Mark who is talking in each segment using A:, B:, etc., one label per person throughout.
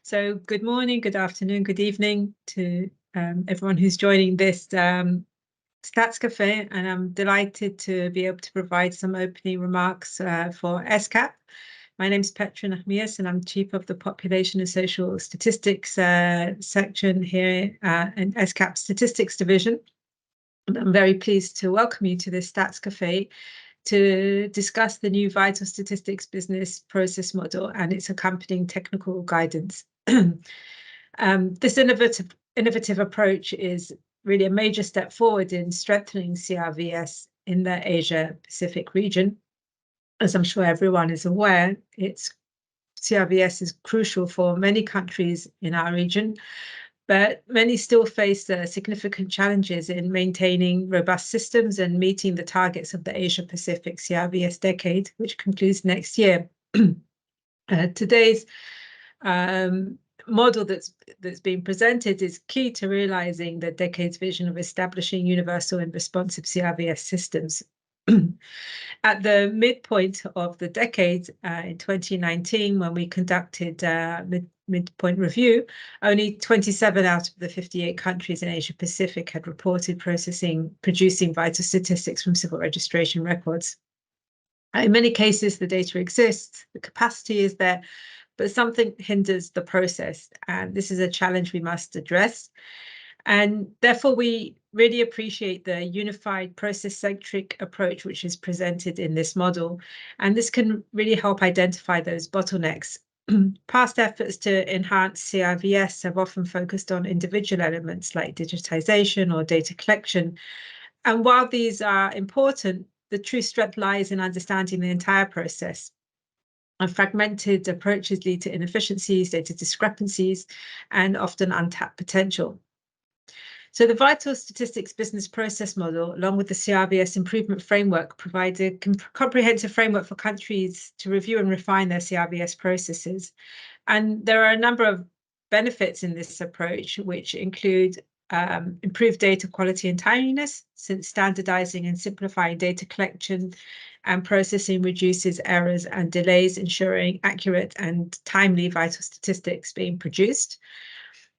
A: So good morning, good afternoon, good evening to everyone who's joining this Stats Café, and I'm delighted to be able to provide some opening remarks for ESCAP. My name is Petra Nahmias, and I'm Chief of the Population and Social Statistics section here in ESCAP Statistics Division. And I'm very pleased to welcome you to this Stats Café to discuss the new vital statistics business process model and its accompanying technical guidance. This innovative approach is really a major step forward in strengthening CRVS in the Asia-Pacific region. As I'm sure everyone is aware, CRVS is crucial for many countries in our region, but many still face significant challenges in maintaining robust systems and meeting the targets of the Asia-Pacific CRVS decade, which concludes next year. Today's model that's being presented is key to realizing the decade's vision of establishing universal and responsive CRVS systems. At the midpoint of the decade in 2019, when we conducted midpoint review, only 27 out of the 58 countries in Asia Pacific had reported producing vital statistics from civil registration records. In many cases, the data exists, the capacity is there, but something hinders the process, and this is a challenge we must address. And therefore, we really appreciate the unified process-centric approach which is presented in this model, and this can really help identify those bottlenecks. Past efforts to enhance CRVS have often focused on individual elements like digitization or data collection, and while these are important, the true strength lies in understanding the entire process. And fragmented approaches lead to inefficiencies, data discrepancies, and often untapped potential. So the Vital Statistics Business Process Model, along with the CRVS Improvement Framework, provides a comprehensive framework for countries to review and refine their CRVS processes. And there are a number of benefits in this approach, which include improved data quality and timeliness, since standardizing and simplifying data collection and processing reduces errors and delays, ensuring accurate and timely vital statistics being produced.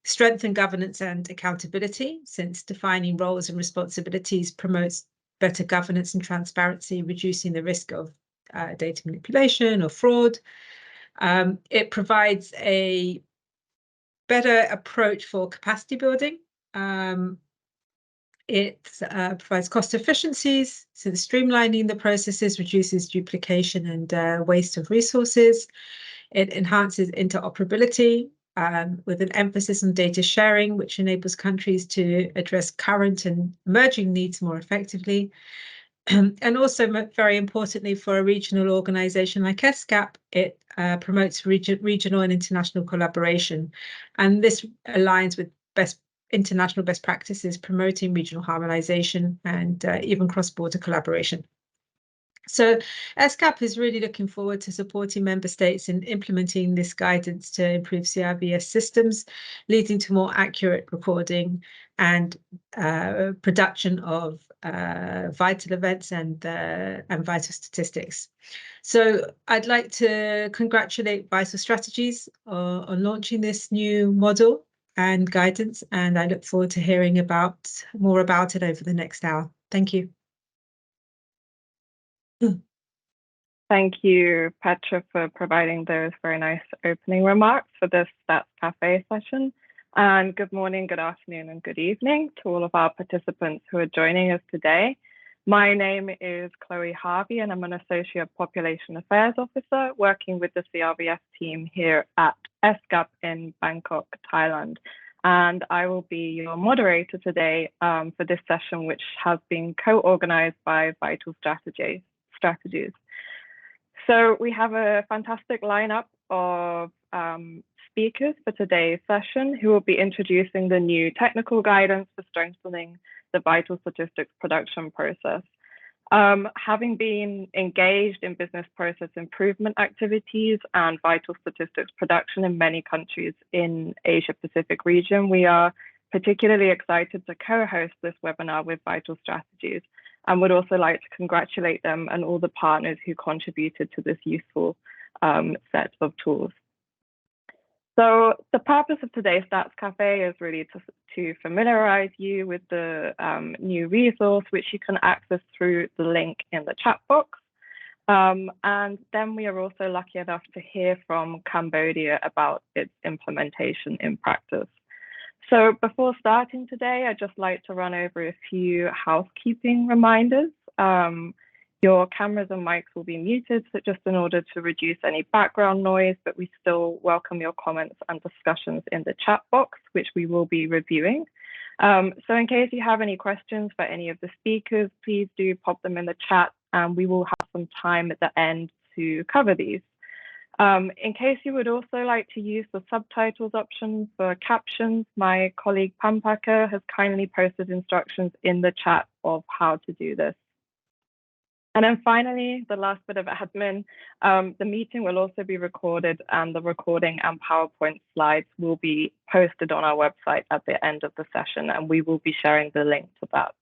A: Strengthen governance and accountability, since defining roles and responsibilities promotes better governance and transparency, reducing the risk of data manipulation or fraud. It provides a better approach for capacity building. It provides cost efficiencies, since streamlining the processes reduces duplication and waste of resources. It enhances interoperability with an emphasis on data sharing, which enables countries to address current and emerging needs more effectively. And also, very importantly, for a regional organization like ESCAP, it promotes regional and international collaboration. And this aligns with international best practices, promoting regional harmonization and even cross-border collaboration. So ESCAP is really looking forward to supporting member states in implementing this guidance to improve CRVS systems, leading to more accurate recording and production of vital events and vital statistics. So I'd like to congratulate Vital Strategies on launching this new model and guidance, and I look forward to hearing more about it over the next hour. Thank you.
B: Thank you, Petra, for providing those very nice opening remarks for this Stats Cafe session. And good morning, good afternoon, and good evening to all of our participants who are joining us today. My name is Chloe Harvey, and I'm an Associate Population Affairs Officer working with the CRVS team here at ESCAP in Bangkok, Thailand. And I will be your moderator today for this session, which has been co-organized by Vital Strategies. So we have a fantastic lineup of speakers for today's session who will be introducing the new technical guidance for strengthening the vital statistics production process. Having been engaged in business process improvement activities and vital statistics production in many countries in Asia-Pacific region, we are particularly excited to co-host this webinar with Vital Strategies, and would also like to congratulate them and all the partners who contributed to this useful set of tools. So the purpose of today's Stats Cafe is really to familiarize you with the new resource, which you can access through the link in the chat box. And then we are also lucky enough to hear from Cambodia about its implementation in practice. So before starting today, I'd just like to run over a few housekeeping reminders. Your cameras and mics will be muted, so just in order to reduce any background noise, but we still welcome your comments and discussions in the chat box, which we will be reviewing. So in case you have any questions for any of the speakers, please do pop them in the chat, and we will have some time at the end to cover these. In case you would also like to use the subtitles option for captions, my colleague Pampaka has kindly posted instructions in the chat of how to do this. And then finally, the last bit of admin, the meeting will also be recorded, and the recording and PowerPoint slides will be posted on our website at the end of the session, and we will be sharing the link to that.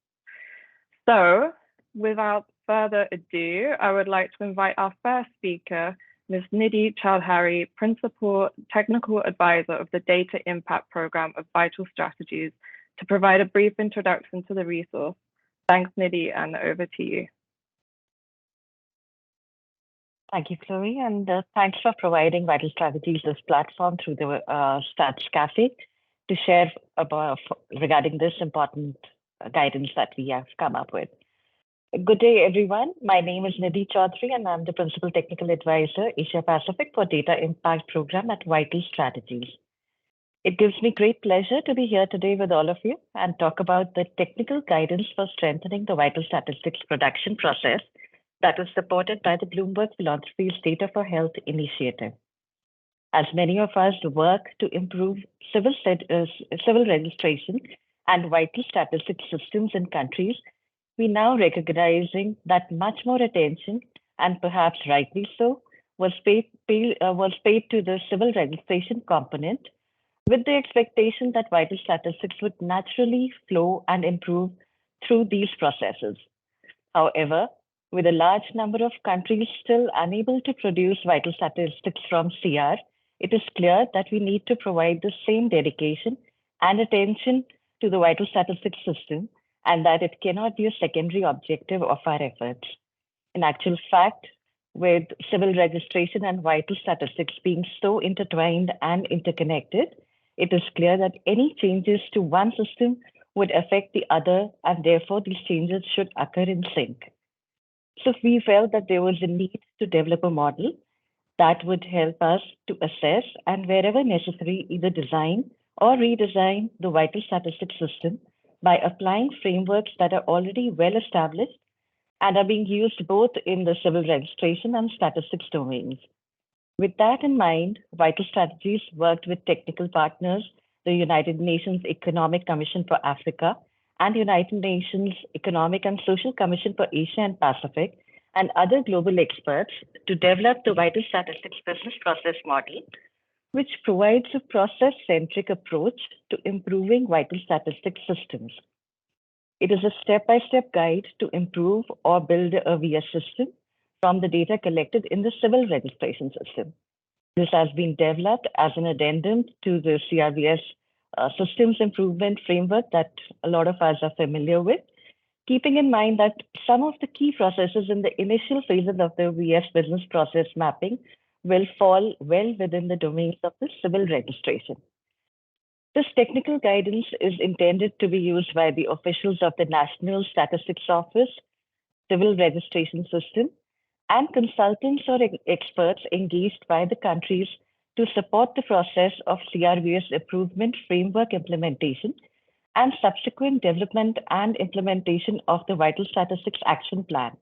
B: So without further ado, I would like to invite our first speaker, Ms. Nidhi Chaudhary, Principal Technical Advisor of the Data Impact Program of Vital Strategies, to provide a brief introduction to the resource. Thanks, Nidhi, and over to you.
C: Thank you, Chloe, and thanks for providing Vital Strategies this platform through the Stats Cafe to share about regarding this important guidance that we have come up with. Good day, everyone. My name is Nidhi Chaudhary, and I'm the Principal Technical Advisor, Asia-Pacific for Data Impact Program at Vital Strategies. It gives me great pleasure to be here today with all of you and talk about the technical guidance for strengthening the vital statistics production process that was supported by the Bloomberg Philanthropies Data for Health initiative. As many of us work to improve civil registration and vital statistics systems in countries, we now recognizing that much more attention, and perhaps rightly so, was paid to the civil registration component, with the expectation that vital statistics would naturally flow and improve through these processes. However, with a large number of countries still unable to produce vital statistics from CR, it is clear that we need to provide the same dedication and attention to the vital statistics system, and that it cannot be a secondary objective of our efforts. In actual fact, with civil registration and vital statistics being so intertwined and interconnected, it is clear that any changes to one system would affect the other, and therefore these changes should occur in sync. So we felt that there was a need to develop a model that would help us to assess and, wherever necessary, either design or redesign the vital statistics system by applying frameworks that are already well established and are being used both in the civil registration and statistics domains. With that in mind, Vital Strategies worked with technical partners, the United Nations Economic Commission for Africa and United Nations Economic and Social Commission for Asia and Pacific, and other global experts to develop the Vital Statistics Business Process Model, which provides a process-centric approach to improving vital statistics systems. It is a step-by-step guide to improve or build a VS system from the data collected in the civil registration system. This has been developed as an addendum to the CRVS systems improvement framework that a lot of us are familiar with, keeping in mind that some of the key processes in the initial phases of the VS business process mapping will fall well within the domains of the civil registration. This technical guidance is intended to be used by the officials of the National Statistics Office, Civil Registration System, and consultants or experts engaged by the countries to support the process of CRVS improvement framework implementation and subsequent development and implementation of the Vital Statistics Action Plan.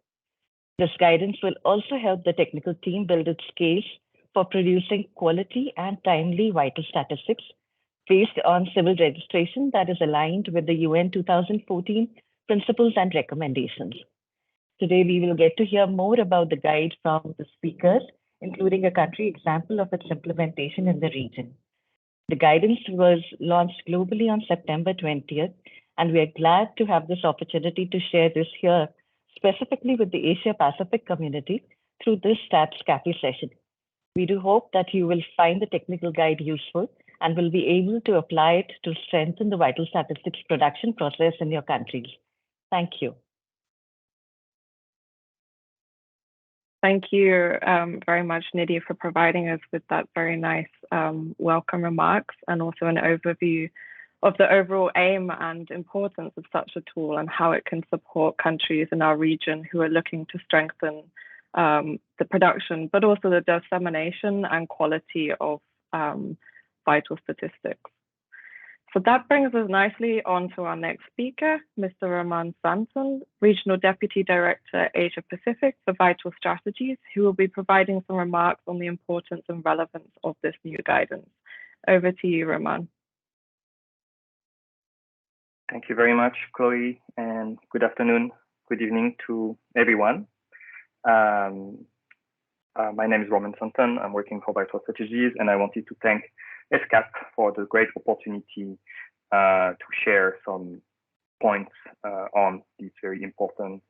C: This guidance will also help the technical team build its case for producing quality and timely vital statistics based on civil registration that is aligned with the UN 2014 principles and recommendations. Today, we will get to hear more about the guide from the speakers, including a country example of its implementation in the region. The guidance was launched globally on September 20th, and we are glad to have this opportunity to share this here, specifically with the Asia-Pacific community through this Stats Cafe session. We do hope that you will find the technical guide useful and will be able to apply it to strengthen the vital statistics production process in your countries. Thank you.
B: Thank you very much, Nidhi, for providing us with that very nice welcome remarks and also an overview of the overall aim and importance of such a tool and how it can support countries in our region who are looking to strengthen the production, but also the dissemination and quality of vital statistics. So that brings us nicely on to our next speaker, Mr. Raman Sanson, Regional Deputy Director, Asia-Pacific for Vital Strategies, who will be providing some remarks on the importance and relevance of this new guidance. Over to you, Raman.
D: Thank you very much, Chloe, and good afternoon, good evening to everyone. My name is Raman Sanson. I'm working for Vital Strategies, and I wanted to thank ESCAP for the great opportunity to share some points on this very important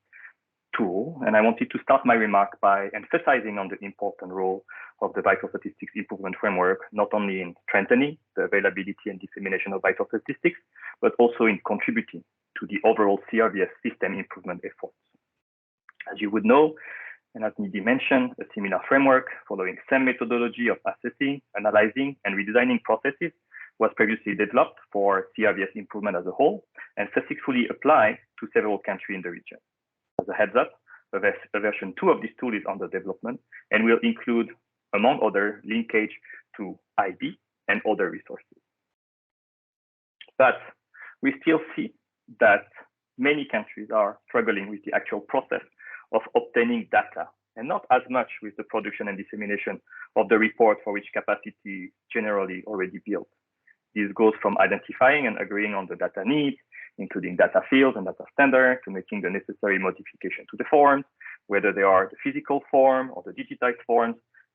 D: tool. And I wanted to start my remark by emphasizing on the important role of the Vital Statistics Improvement Framework, not only in strengthening the availability and dissemination of vital statistics, but also in contributing to the overall CRVS system improvement efforts. As you would know, and as Nidhi mentioned, a similar framework following same methodology of assessing, analyzing, and redesigning processes was previously developed for CRVS improvement as a whole and successfully applied to several countries in the region. As a heads up, a version 2 of this tool is under development and will include, among other, linkage to IB and other resources. But we still see that many countries are struggling with the actual process of obtaining data, and not as much with the production and dissemination of the report for which capacity is generally already built. This goes from identifying and agreeing on the data needs, including data fields and data standards, to making the necessary modification to the forms, whether they are the physical form or the digitized forms,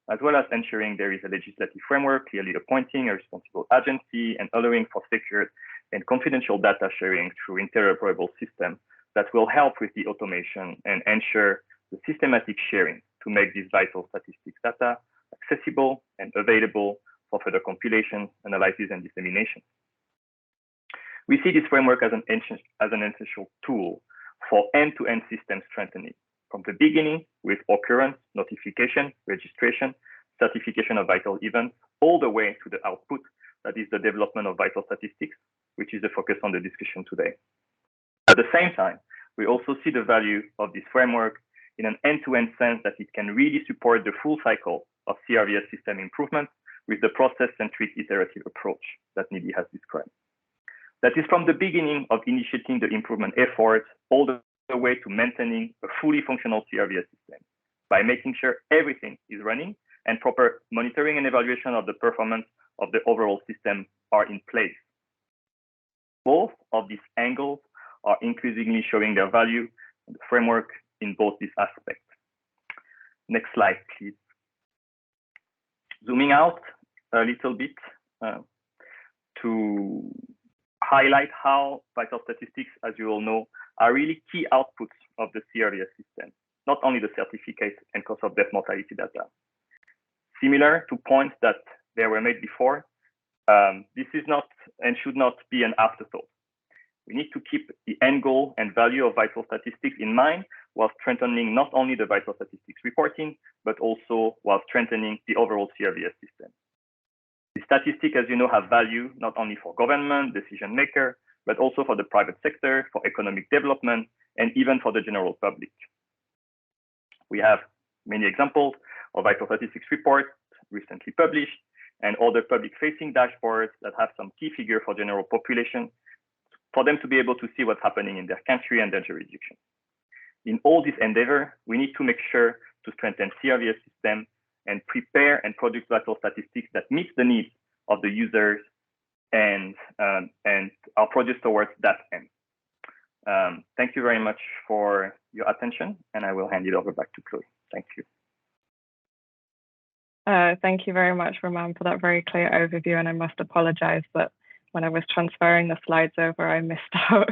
D: as well as ensuring there is a legislative framework clearly appointing a responsible agency and allowing for secured and confidential data sharing through interoperable systems that will help with the automation and ensure the systematic sharing to make these vital statistics data accessible and available for further compilation, analysis, and dissemination. We see this framework as an essential tool for end-to-end system strengthening, from the beginning with occurrence, notification, registration, certification of vital events, all the way to the output, that is the development of vital statistics, which is the focus on the discussion today. At the same time, we also see the value of this framework in an end-to-end sense that it can really support the full cycle of CRVS system improvement with the process-centric iterative approach that Nidhi has described. That is from the beginning of initiating the improvement efforts all the way to maintaining a fully functional CRVS system by making sure everything is running and proper monitoring and evaluation of the performance of the overall system are in place. Both of these angles are increasingly showing their value in the framework in both these aspects. Next slide, please. Zooming out a little bit to highlight how vital statistics, as you all know, are really key outputs of the CRVS system, not only the certificate and cause of death mortality data. Similar to points that they were made before, this is not and should not be an afterthought. We need to keep the end goal and value of vital statistics in mind while strengthening not only the vital statistics reporting, but also while strengthening the overall CRVS system. The statistics, as you know, have value not only for government, decision maker, but also for the private sector, for economic development, and even for the general public. We have many examples of vital statistics reports recently published and other public-facing dashboards that have some key figure for general population for them to be able to see what's happening in their country and their jurisdiction. In all this endeavor, we need to make sure to strengthen CRVS system and prepare and produce vital statistics that meet the needs of the users and are produced towards that end. Thank you very much for your attention, and I will hand it over back to Chloe. Thank you.
B: Thank you very much, Raman, for that very clear overview. And I must apologize, but when I was transferring the slides over, I missed out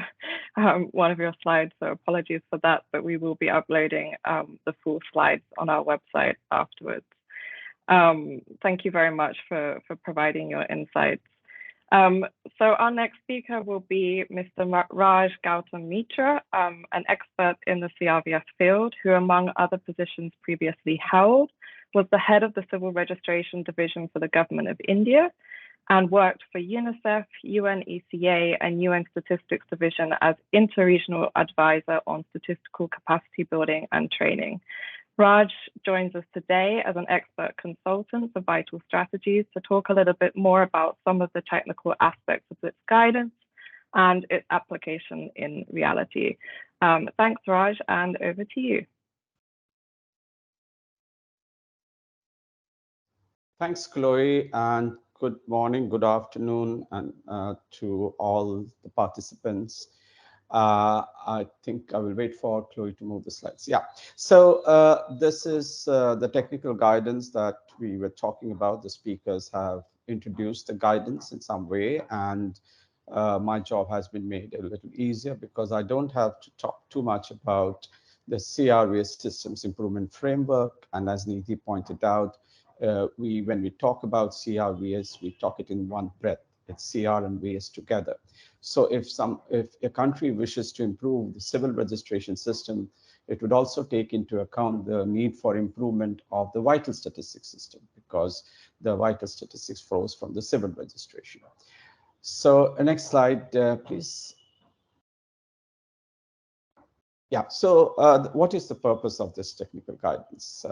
B: one of your slides. So apologies for that, but we will be uploading the full slides on our website afterwards. Thank you very much for providing your insights. So our next speaker will be Mr. Raj Gautam Mitra, an expert in the CRVS field, who, among other positions previously held, was the head of the Civil Registration Division for the Government of India and worked for UNICEF, UNECA, and UN Statistics Division as interregional advisor on statistical capacity building and training. Raj joins us today as an expert consultant for Vital Strategies to talk a little bit more about some of the technical aspects of its guidance and its application in reality. Thanks, Raj, and over to you.
E: Thanks, Chloe, and good morning, good afternoon, and to all the participants. I think I will wait for Chloe to move the slides. Yeah, so this is the technical guidance that we were talking about. The speakers have introduced the guidance in some way, and my job has been made a little easier because I don't have to talk too much about the CRVS Systems Improvement Framework. And as Nidhi pointed out, when we talk about CRVS, we talk it in one breath. It's CR and VS together. So if a country wishes to improve the civil registration system, it would also take into account the need for improvement of the vital statistics system, because the vital statistics flows from the civil registration. So next slide, please. Yeah, so what is the purpose of this technical guidance?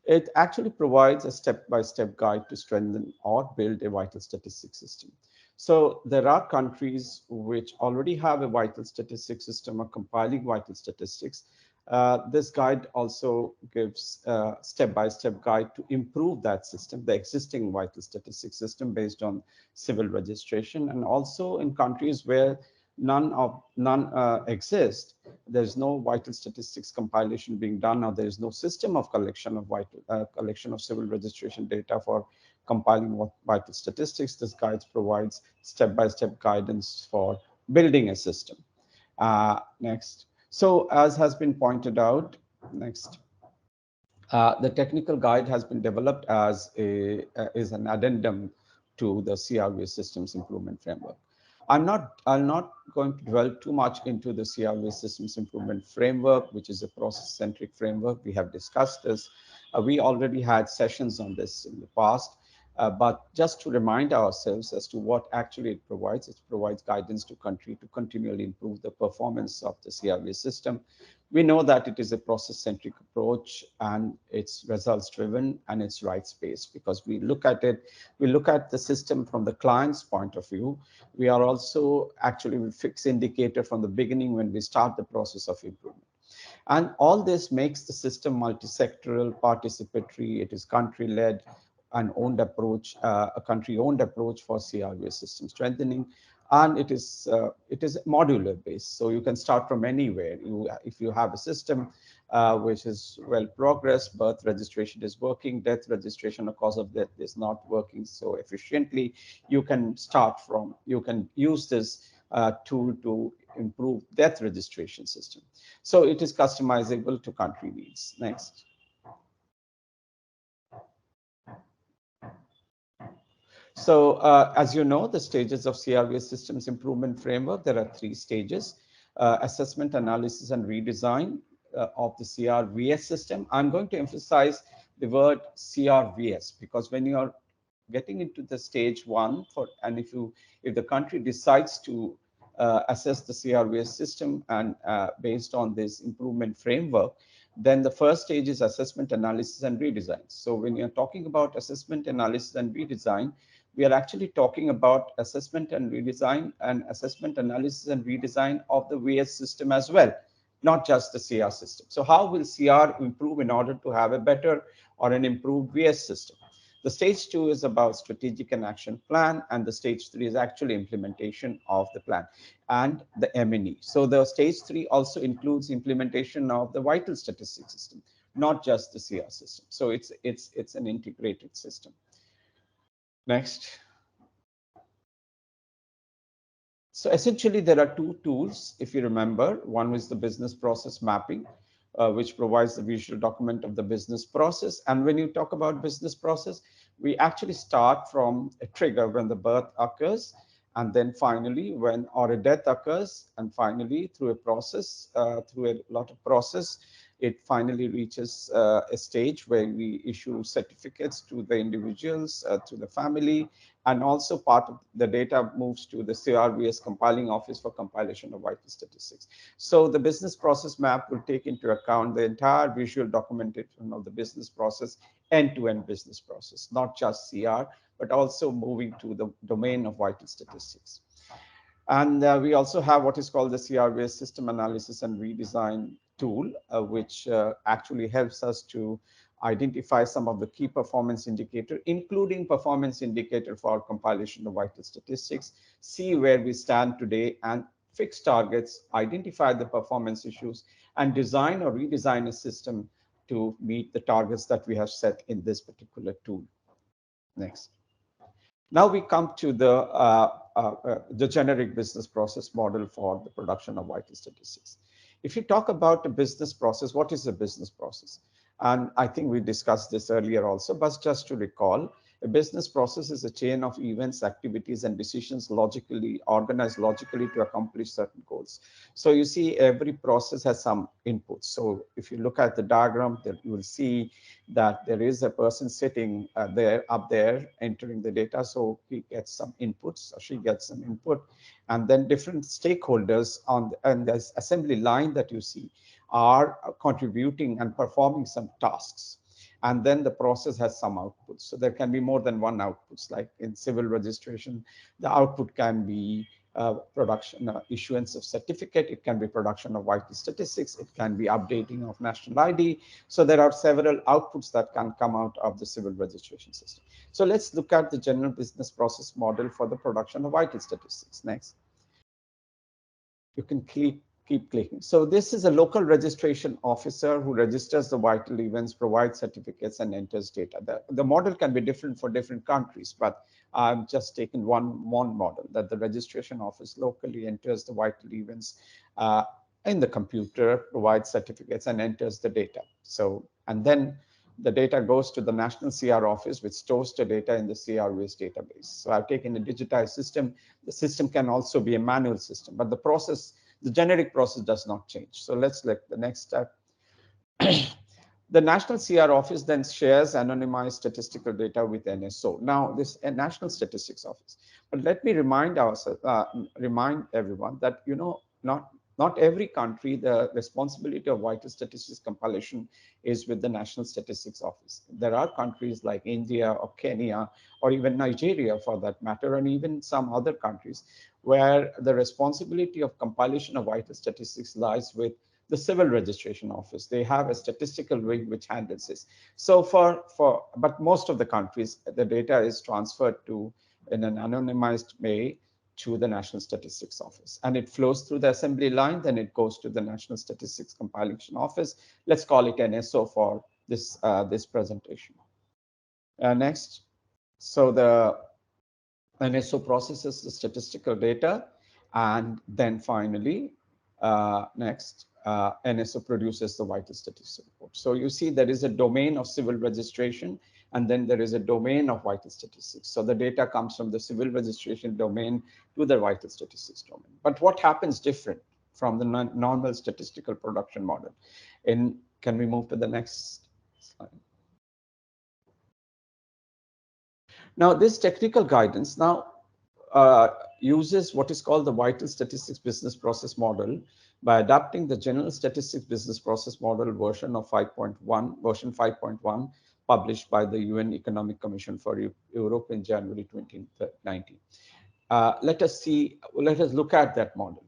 E: It actually provides a step-by-step guide to strengthen or build a vital statistics system. So there are countries which already have a vital statistics system or compiling vital statistics. This guide also gives a step-by-step guide to improve that system, the existing vital statistics system based on civil registration. And also in countries where none exist, there's no vital statistics compilation being done, or there is no system of collection of civil registration data for compiling vital statistics. This guide provides step-by-step guidance for building a system. Next. So as has been pointed out, next. The technical guide has been developed as is an addendum to the CRVS Systems Improvement Framework. I'm not going to dwell too much into the CRVS Systems Improvement Framework, which is a process-centric framework. We have discussed this. We already had sessions on this in the past. But just to remind ourselves as to what actually it provides guidance to country to continually improve the performance of the CRVS system. We know that it is a process-centric approach, and it's results-driven, and it's rights-based, because we look at the system from the client's point of view. We are also actually fixed indicator from the beginning when we start the process of improvement. And all this makes the system multi-sectoral, participatory. It is country-led, an owned approach, a country-owned approach for CRVS system strengthening, and it is modular based. So you can start from anywhere. If you have a system which is well progressed, birth registration is working, death registration, or cause of death is not working so efficiently, you can use this tool to improve death registration system. So it is customizable to country needs. Next. So as you know, the stages of CRVS Systems Improvement Framework, there are 3 stages: assessment, analysis, and redesign of the CRVS system. I'm going to emphasize the word CRVS, because when you are getting into the stage 1, and if the country decides to assess the CRVS system and based on this improvement framework, then the first stage is assessment, analysis, and redesign. So when you're talking about assessment, analysis, and redesign, we are actually talking about assessment and redesign, and assessment, analysis, and redesign of the VS system as well, not just the CR system. So how will CR improve in order to have a better or an improved VS system? The stage 2 is about strategic and action plan, and the stage 3 is actually implementation of the plan and the M&E. So the stage 3 also includes implementation of the vital statistics system, not just the CR system. So it's an integrated system. Next. So essentially, there are 2 tools, if you remember. One is the business process mapping, which provides the visual document of the business process. And when you talk about business process, we actually start from a trigger when the birth occurs, and then finally when or a death occurs, and finally through a process, through a lot of process, it finally reaches a stage where we issue certificates to the individuals, to the family, and also part of the data moves to the CRVS compiling office for compilation of vital statistics. So the business process map will take into account the entire visual documentation of the business process, end-to-end business process, not just CR, but also moving to the domain of vital statistics. And we also have what is called the CRVS system analysis and redesign tool, which actually helps us to identify some of the key performance indicator, including performance indicator for compilation of vital statistics, see where we stand today and fix targets, identify the performance issues, and design or redesign a system to meet the targets that we have set in this particular tool. Next. Now we come to the generic business process model for the production of vital statistics. If you talk about a business process, what is a business process? And I think we discussed this earlier also, but just to recall, a business process is a chain of events, activities, and decisions organized logically to accomplish certain goals. So you see every process has some inputs. So if you look at the diagram, you will see that there is a person sitting up there entering the data. So he gets some inputs or she gets some input, and then different stakeholders on the assembly line that you see are contributing and performing some tasks. And then the process has some outputs. So there can be more than one outputs, like in civil registration, the output can be production, issuance of certificate, it can be production of vital statistics, it can be updating of national ID. So there are several outputs that can come out of the civil registration system. So let's look at the general business process model for the production of vital statistics. Next. You can keep clicking. So this is a local registration officer who registers the vital events, provides certificates, and enters data. The model can be different for different countries, but I've just taken one model that the registration office locally enters the vital events in the computer, provides certificates, and enters the data. So, and then the data goes to the national CR office, which stores the data in the CRVS database. So I've taken a digitized system. The system can also be a manual system, but the process, the generic process does not change. So let's look at the next step. The National CR Office then shares anonymized statistical data with NSO. Now, this is a National Statistics Office. But let me remind everyone that, you know, not every country, the responsibility of vital statistics compilation is with the National Statistics Office. There are countries like India or Kenya or even Nigeria for that matter, and even some other countries where the responsibility of compilation of vital statistics lies with the civil registration office. They have a statistical wing which handles this. So but most of the countries, the data is transferred to in an anonymized way to the National Statistics Office, and it flows through the assembly line. Then it goes to the National Statistics Compilation Office. Let's call it NSO for this this presentation. Next, so the NSO processes the statistical data, and then finally, next, NSO produces the vital statistics report. So you see there is a domain of civil registration, and then there is a domain of vital statistics. So the data comes from the civil registration domain to the vital statistics domain. But what happens different from the normal statistical production model? Can we move to the next slide? Now, this technical guidance uses what is called the vital statistics business process model by adapting the general statistics business process model version of 5.1, published by the UN Economic Commission for Europe in January 2019. Let us look at that model.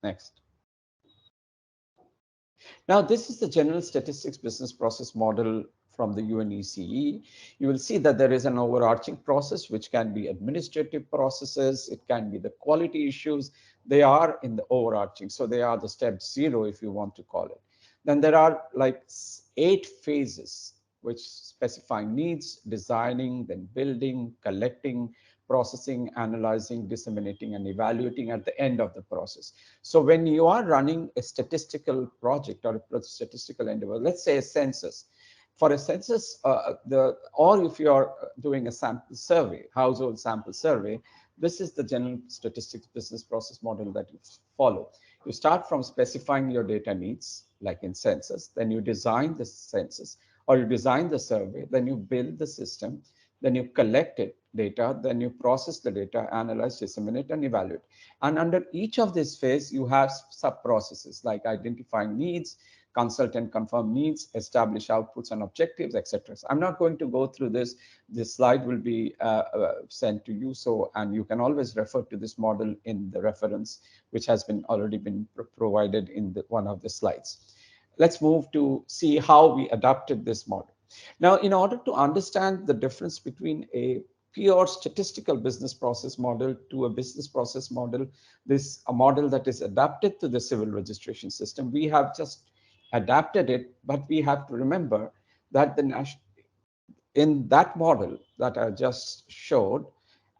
E: Next. Now, this is the general statistics business process model from the UNECE. You will see that there is an overarching process, which can be administrative processes. It can be the quality issues. They are in the overarching. So they are the step 0, if you want to call it. Then there are like 8 phases which specifying needs, designing, then building, collecting, processing, analyzing, disseminating, and evaluating at the end of the process. So when you are running a statistical project or a statistical endeavor, let's say a census, for a census, or if you are doing a sample survey, household sample survey, this is the general statistics business process model that you follow. You start from specifying your data needs, like in census, then you design the census or you design the survey, then you build the system, then you collect it data, then you process the data, analyze, disseminate, and evaluate. And under each of these phases, you have sub-processes like identifying needs, consult and confirm needs, establish outputs and objectives, etc. So I'm not going to go through this. This slide will be sent to you. So, and you can always refer to this model in the reference, which has been already been provided in one of the slides. Let's move to see how we adapted this model. Now, in order to understand the difference between a pure statistical business process model to a business process model, a model that is adapted to the civil registration system, we have just adapted it, but we have to remember that in that model that I just showed,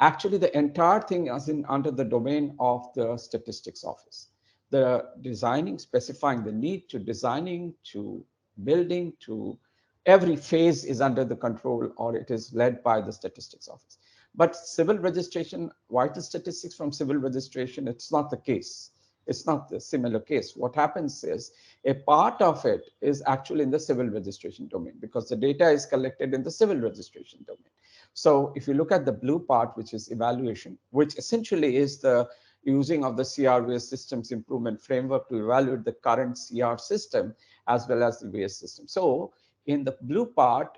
E: actually the entire thing is under the domain of the statistics office. The designing, specifying the need, to designing, to building, to every phase is under the control, or it is led by the statistics office. But civil registration, vital statistics from civil registration, it's not the case. It's not the similar case. What happens is a part of it is actually in the civil registration domain because the data is collected in the civil registration domain. So if you look at the blue part, which is evaluation, which essentially is the using of the CRVS systems improvement framework to evaluate the current CR system as well as the VS system. So in the blue part,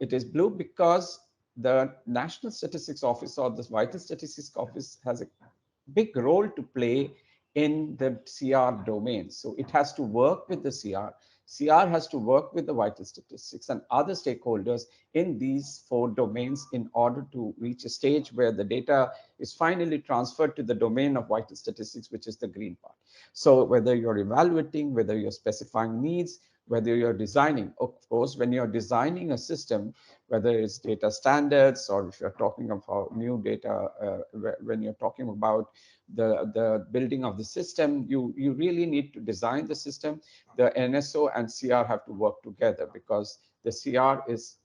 E: it is blue because the National Statistics Office or the Vital Statistics Office has a big role to play in the CR domain. So it has to work with the CR. CR has to work with the vital statistics and other stakeholders in these 4 domains in order to reach a stage where the data is finally transferred to the domain of vital statistics, which is the green part. So whether you're evaluating, whether you're specifying needs, whether you're designing, of course, when you're designing a system, whether it's data standards or if you're talking about new data, when you're talking about the building of the system, you really need to design the system. The NSO and CR have to work together because the CR is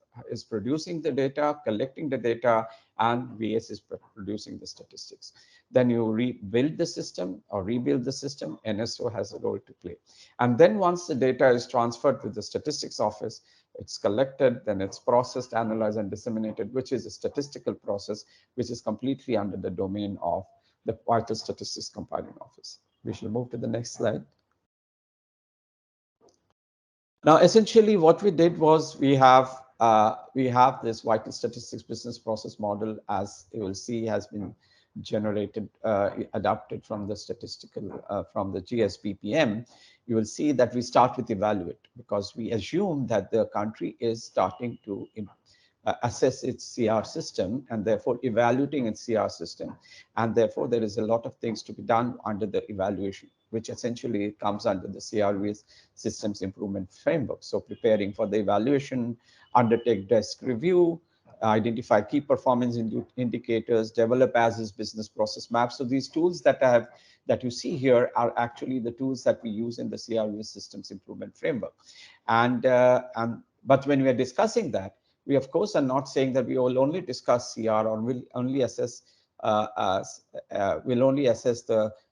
E: producing the data, collecting the data, and VS is producing the statistics. Then you rebuild the system or rebuild the system, NSO has a role to play. And then once the data is transferred to the statistics office, it's collected, then it's processed, analyzed, and disseminated, which is a statistical process, which is completely under the domain of the vital statistics compiling office. We shall move to the next slide. Now, essentially, what we did was we have this vital statistics business process model, as you will see, has been generated, adapted from the statistical, from the GSBPM. You will see that we start with evaluate because we assume that the country is starting to assess its CR system and therefore evaluating its CR system. And therefore, there is a lot of things to be done under the evaluation, which essentially comes under the CRVS systems improvement framework. So preparing for the evaluation, undertake desk review, identify key performance indicators, develop as-is business process maps. So these tools that you see here are actually the tools that we use in the CRVS systems improvement framework. But when we are discussing that, we of course are not saying that we will only discuss CR or will only assess the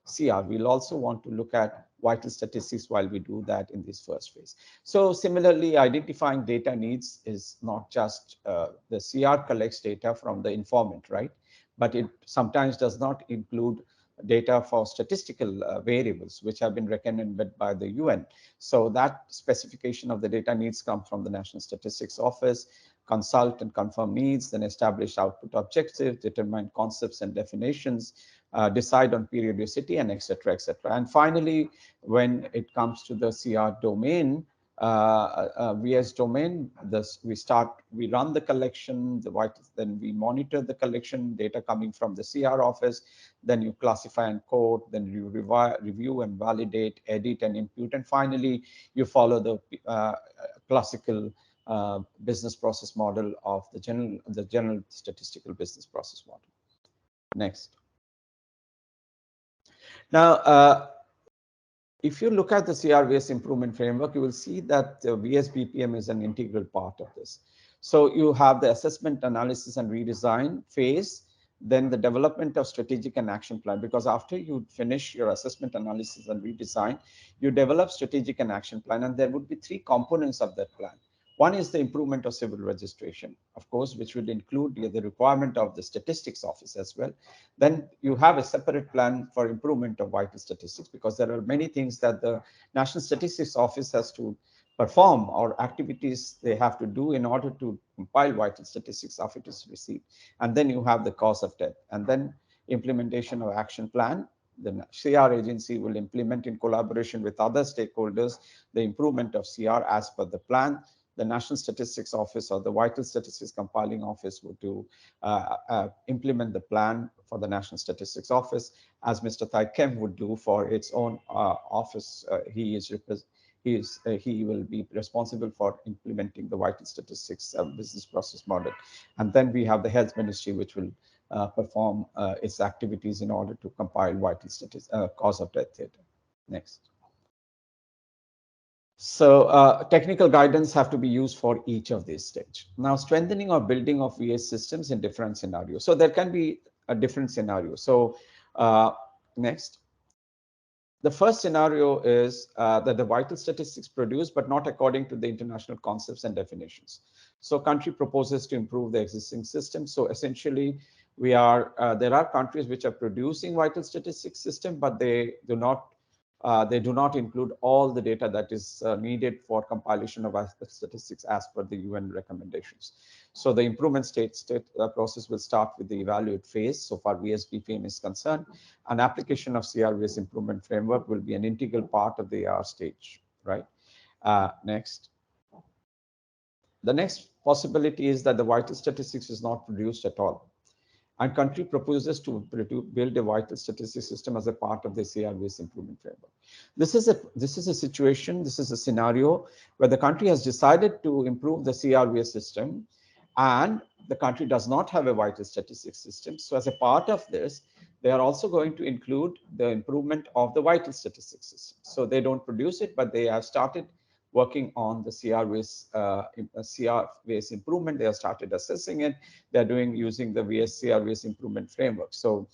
E: CR. We'll also want to look at vital statistics while we do that in this first phase. So similarly, identifying data needs is not just the CR collects data from the informant, right? But it sometimes does not include data for statistical variables, which have been recommended by the UN. So that specification of the data needs come from the National Statistics Office. Consult and confirm needs, then establish output objectives, determine concepts and definitions, decide on periodicity, and etc. etc. And finally, when it comes to the CR domain, VS domain, we run the collection, then we monitor the collection data coming from the CR office, then you classify and code, then you review and validate, edit and impute, and finally you follow the classical business process model of the general statistical business process model. Next. Now, if you look at the CRVS improvement framework, you will see that the VSBPM is an integral part of this. So you have the assessment, analysis, and redesign phase, then the development of strategic and action plan, because after you finish your assessment, analysis, and redesign, you develop strategic and action plan, and there would be three components of that plan. One is the improvement of civil registration, of course, which will include the requirement of the statistics office as well. Then you have a separate plan for improvement of vital statistics, because there are many things that the National Statistics Office has to perform or activities they have to do in order to compile vital statistics after it is received. And then you have the cause of death, and then implementation of action plan. The CR agency will implement in collaboration with other stakeholders the improvement of CR as per the plan. The National Statistics Office or the Vital Statistics Compiling Office would implement the plan for the National Statistics Office, as Mr. Thaikem would do for its own office. He will be responsible for implementing the vital statistics business process model. And then we have the Health Ministry, which will perform its activities in order to compile vital statistics, cause of death data. Next. So technical guidance have to be used for each of these stages. Now, strengthening or building of VS systems in different scenarios. So there can be a different scenario. So next. The first scenario is that the vital statistics produced, but not according to the international concepts and definitions. So country proposes to improve the existing system. So essentially, there are countries which are producing vital statistics system, but they do not include all the data that is needed for compilation of statistics as per the UN recommendations. So the improvement process will start with the evaluate phase. So far VSBPM is concerned, an application of CRVS improvement framework will be an integral part of the AR stage, right? Next. The next possibility is that the vital statistics is not produced at all, and country proposes to build a vital statistics system as a part of the CRVS improvement framework. This is a situation, this is a scenario where the country has decided to improve the CRVS system, and the country does not have a vital statistics system. So as a part of this, they are also going to include the improvement of the vital statistics system. So they don't produce it, but they have started working on the CRVS improvement. They have started assessing it. They're using the CRVS improvement framework. So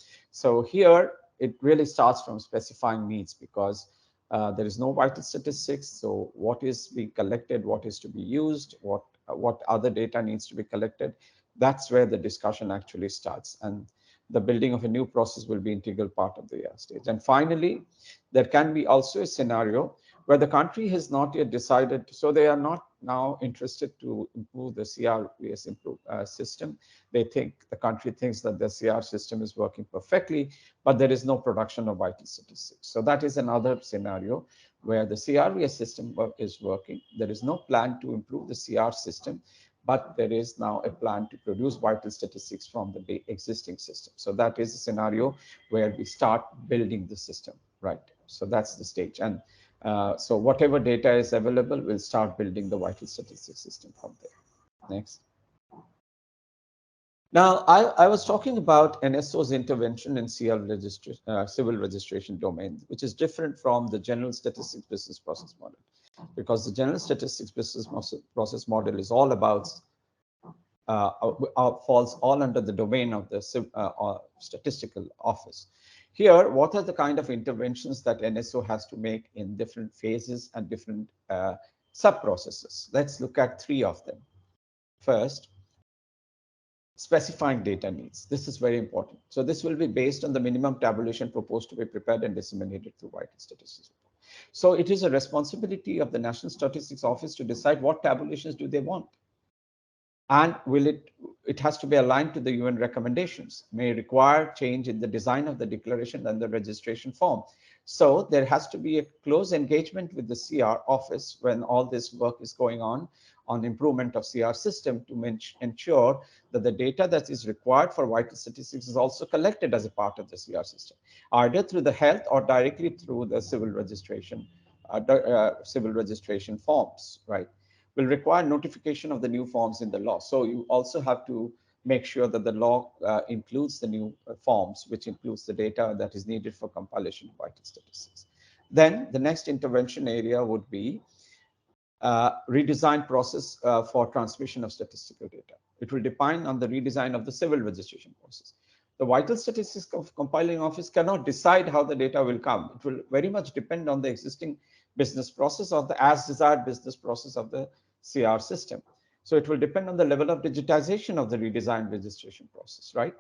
E: here it really starts from specifying needs, because there is no vital statistics. So what is being collected, what is to be used, what other data needs to be collected, that's where the discussion actually starts. And the building of a new process will be an integral part of the stage. And finally, there can be also a scenario where the country has not yet decided, so they are not now interested to improve the CRVS system. The country thinks that the CR system is working perfectly, but there is no production of vital statistics. So that is another scenario where the CRVS system is working. There is no plan to improve the CR system, but there is now a plan to produce vital statistics from the existing system. So that is a scenario where we start building the system, right? So that's the stage. And so whatever data is available, we'll start building the vital statistics system from there. Next. Now, I was talking about NSO's intervention in civil registration domain, which is different from the general statistics business process model, because the general statistics business process model is all about, falls all under the domain of the statistical office. Here, what are the kind of interventions that NSO has to make in different phases and different sub-processes? Let's look at three of them. First, specifying data needs. This is very important. So this will be based on the minimum tabulation proposed to be prepared and disseminated through vital statistics. So it is a responsibility of the National Statistics Office to decide what tabulations do they want. And it has to be aligned to the UN recommendations, may require change in the design of the declaration and the registration form. So there has to be a close engagement with the CR office when all this work is going on improvement of CR system to ensure that the data that is required for vital statistics is also collected as a part of the CR system, either through the health or directly through the civil registration forms, right? will require notification of the new forms in the law. So you also have to make sure that the law includes the new forms, which includes the data that is needed for compilation of vital statistics. Then the next intervention area would be redesign process for transmission of statistical data. It will depend on the redesign of the civil registration process. The vital statistics of compiling office cannot decide how the data will come. It will very much depend on the existing business process or the as desired business process of the CR system. So it will depend on the level of digitization of the redesigned registration process, right?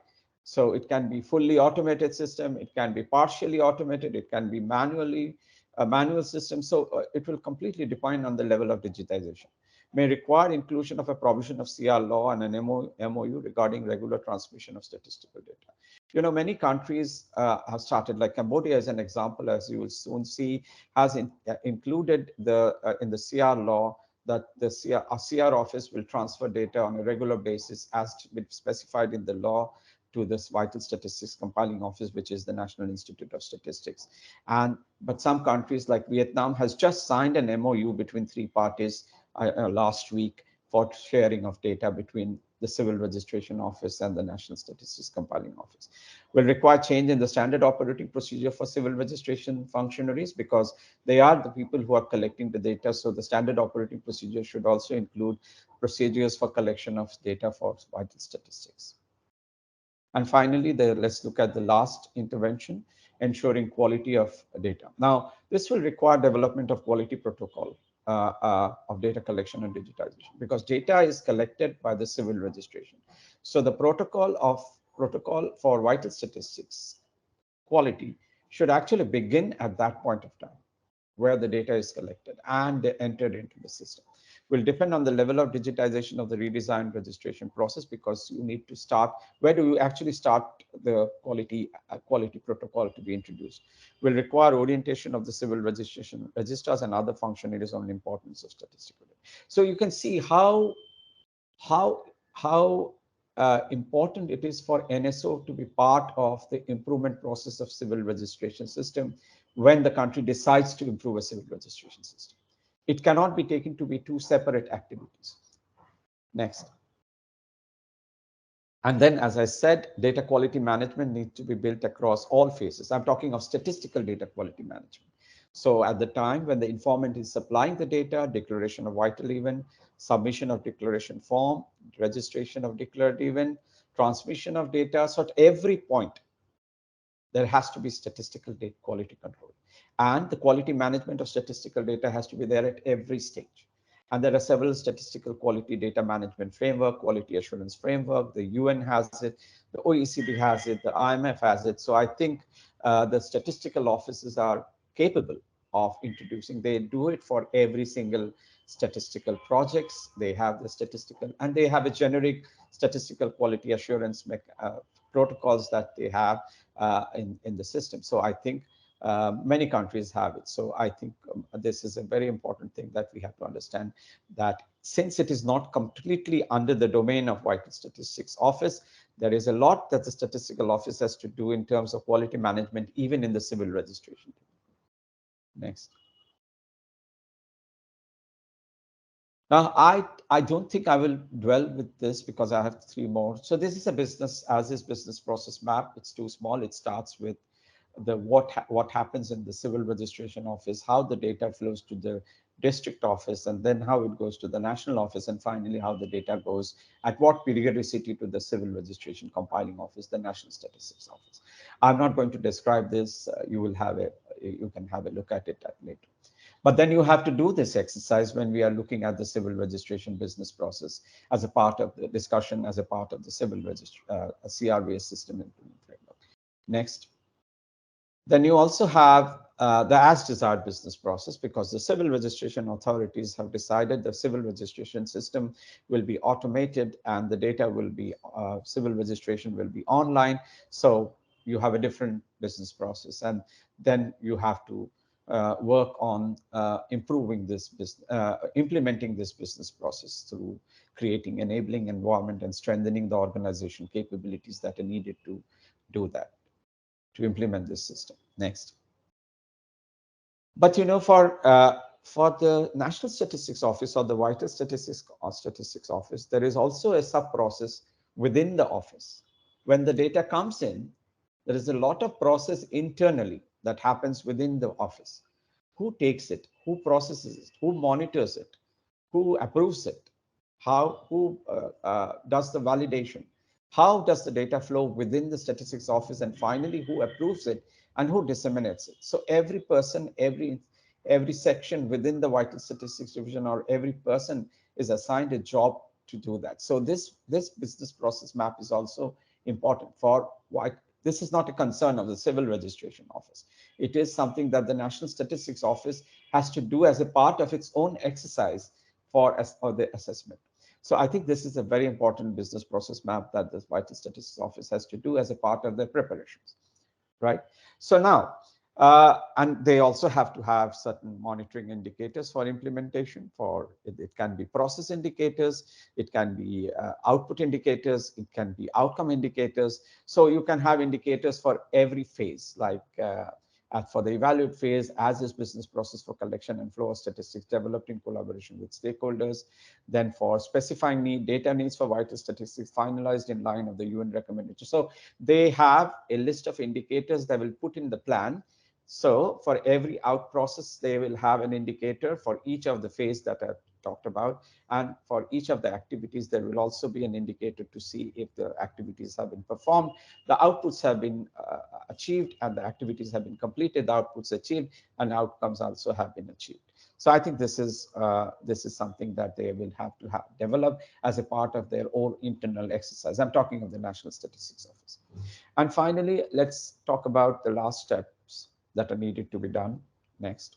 E: So it can be fully automated system, it can be partially automated, it can be a manual system. So it will completely depend on the level of digitization. May require inclusion of a provision of CR law and an MOU regarding regular transmission of statistical data. You know, many countries have started, like Cambodia as an example, as you will soon see, has included in the CR law that the CR office will transfer data on a regular basis as specified in the law to this vital statistics compiling office, which is the National Institute of Statistics. But some countries like Vietnam has just signed an MOU between three parties last week for sharing of data between the Civil Registration Office and the National Statistics Compiling Office. Will require change in the standard operating procedure for civil registration functionaries because they are the people who are collecting the data. So the standard operating procedure should also include procedures for collection of data for vital statistics. And finally, let's look at the last intervention, ensuring quality of data. Now, this will require development of quality protocol of data collection and digitization because data is collected by the civil registration. So the protocol for vital statistics quality should actually begin at that point of time where the data is collected and entered into the system. Will depend on the level of digitization of the redesigned registration process because you need to start, where do you actually start the quality protocol to be introduced? Will require orientation of the civil registration registers and other functionaries on the importance of statistical data. So you can see how important it is for NSO to be part of the improvement process of civil registration system when the country decides to improve a civil registration system. It cannot be taken to be two separate activities. Next. And then, as I said, data quality management needs to be built across all phases. I'm talking of statistical data quality management. So at the time when the informant is supplying the data, declaration of vital event, submission of declaration form, registration of declared event, transmission of data, so at every point, there has to be statistical data quality control. And the quality management of statistical data has to be there at every stage. And there are several statistical quality data management framework, quality assurance framework. The UN has it, the OECD has it, the IMF has it. So I think the statistical offices are capable of introducing. They do it for every single statistical projects. They have the statistical, and they have a generic statistical quality assurance protocols that they have in the system. So I think many countries have it. So I think this is a very important thing that we have to understand, that since it is not completely under the domain of vital statistics office, there is a lot that the statistical office has to do in terms of quality management, even in the civil registration. Next. Now, I don't think I will dwell with this because I have three more. So this is a business as is business process map. It's too small. It starts with the what happens in the civil registration office, how the data flows to the district office, and then how it goes to the national office, and finally how the data goes at what periodicity to the civil registration compiling office, the National Statistics Office. I'm not going to describe this. You can have a look at it later. But then you have to do this exercise when we are looking at the civil registration business process as a part of the discussion, as a part of the civil CRVS system improvement framework. Next. Then you also have the as desired business process, because the civil registration authorities have decided the civil registration system will be automated and the data will be, civil registration will be online. So you have a different business process, and then you have to work on improving this implementing this business process through creating enabling environment and strengthening the organization capabilities that are needed to do that, to implement this system. Next. But you know, For the National Statistics Office or the Vital Statistics Office, there is also a sub-process within the office. When the data comes in, there is a lot of process internally that happens within the office. Who takes it? Who processes it? Who monitors it? Who approves it? Who does the validation? How does the data flow within the statistics office? And finally, who approves it and who disseminates it? So every person, every section within the vital statistics division, or every person is assigned a job to do that. So this business process map is also important for why this is not a concern of the civil registration office. It is something that the National Statistics Office has to do as a part of its own exercise for the assessment. So I think this is a very important business process map that the Vital Statistics Office has to do as a part of their preparations, right? So now, and they also have to have certain monitoring indicators for implementation. It can be process indicators, it can be output indicators, it can be outcome indicators. So you can have indicators for every phase, like for the evaluate phase, as is business process for collection and flow of statistics developed in collaboration with stakeholders. Then for specifying data needs for vital statistics finalized in line of the UN recommendation. So they have a list of indicators that will put in the plan. So for every out process, they will have an indicator for each of the phase that I talked about. And for each of the activities, there will also be an indicator to see if the activities have been performed, the outputs have been achieved, and the activities have been completed, the outputs achieved, and outcomes also have been achieved. So I think this is something that they will have to develop as a part of their own internal exercise. I'm talking of the National Statistics Office. And finally, let's talk about the last steps that are needed to be done next.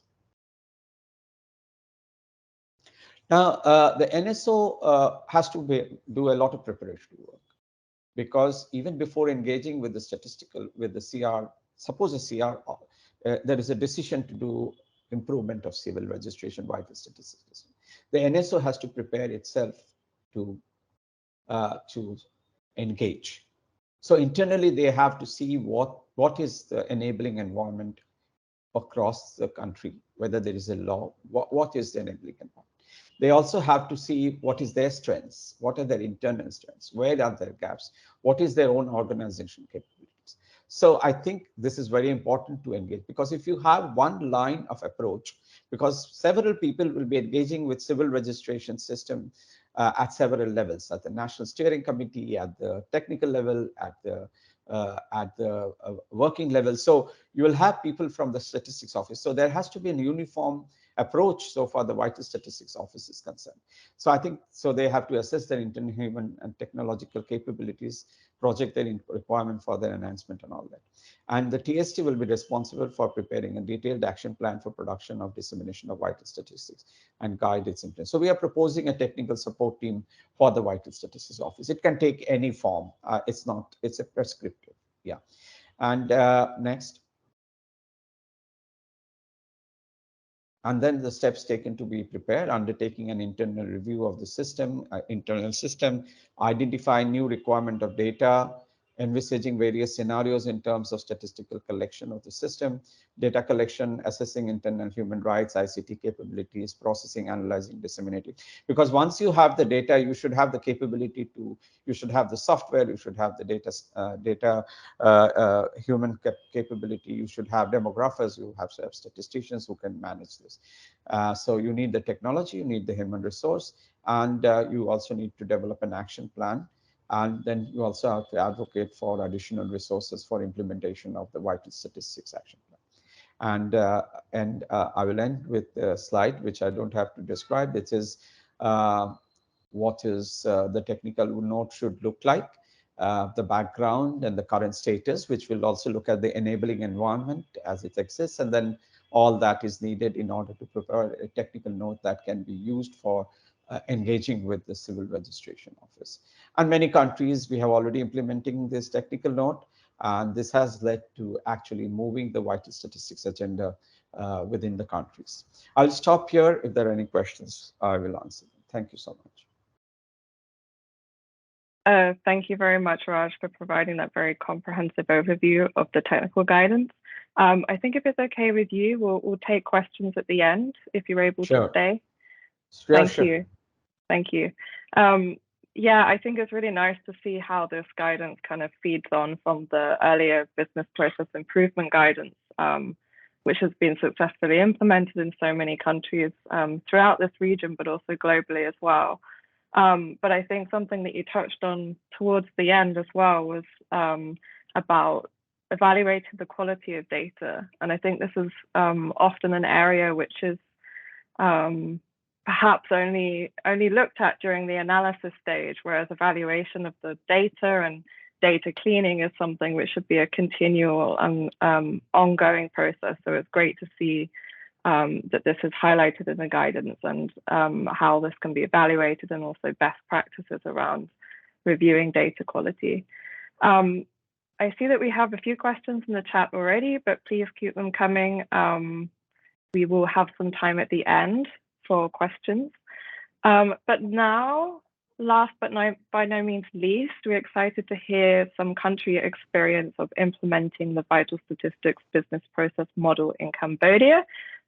E: Now, the NSO has to do a lot of preparatory work, because even before engaging with the CR, suppose a CR, there is a decision to do improvement of civil registration vital statistics. The NSO has to prepare itself to engage. So internally, they have to see what is the enabling environment across the country, whether there is a law, what is the enabling environment. They also have to see what is their strengths, what are their internal strengths, where are their gaps, what is their own organization capabilities. So I think this is very important to engage, because if you have one line of approach, because several people will be engaging with civil registration system at several levels, at the National Steering Committee, at the technical level, at the working level. So you will have people from the statistics office. So there has to be a uniform approach so far the vital statistics office is concerned. So I think they have to assess their internal human and technological capabilities, project their requirement for their enhancement and all that. And the TST will be responsible for preparing a detailed action plan for production of dissemination of vital statistics and guide its implementation. So we are proposing a technical support team for the vital statistics office. It can take any form. It's a prescriptive. Yeah. And next. And then the steps taken to be prepared, undertaking an internal review of the internal system, identifying new requirement of data, envisaging various scenarios in terms of statistical collection of the system, data collection, assessing internal human rights, ICT capabilities, processing, analyzing, disseminating. Because once you have the data, you should have the capability you should have the software, you should have the human capability, you should have demographers, you have to have statisticians who can manage this. So you need the technology, you need the human resource, and you also need to develop an action plan. And then you also have to advocate for additional resources for implementation of the vital statistics action plan. And I will end with a slide which I don't have to describe. It is what is the technical note should look like, the background and the current status, which will also look at the enabling environment as it exists, and then all that is needed in order to prepare a technical note that can be used for engaging with the civil registration office. And many countries, we have already implementing this technical note, and this has led to actually moving the vital statistics agenda within the countries. I'll stop here. If there are any questions, I will answer them. Thank you so much.
B: Thank you very much, Raj, for providing that very comprehensive overview of the technical guidance. I think if it's okay with you, we'll take questions at the end if you're able to stay. Thank you. Thank you. Yeah, I think it's really nice to see how this guidance kind of feeds on from the earlier business process improvement guidance, which has been successfully implemented in so many countries throughout this region, but also globally as well. But I think something that you touched on towards the end as well was about evaluating the quality of data. And I think this is often an area which is perhaps only looked at during the analysis stage, whereas evaluation of the data and data cleaning is something which should be a continual and ongoing process. So it's great to see that this is highlighted in the guidance and how this can be evaluated, and also best practices around reviewing data quality. I see that we have a few questions in the chat already, but please keep them coming. We will have some time at the end for questions. But now, last but by no means least, we're excited to hear some country experience of implementing the vital statistics business process model in Cambodia.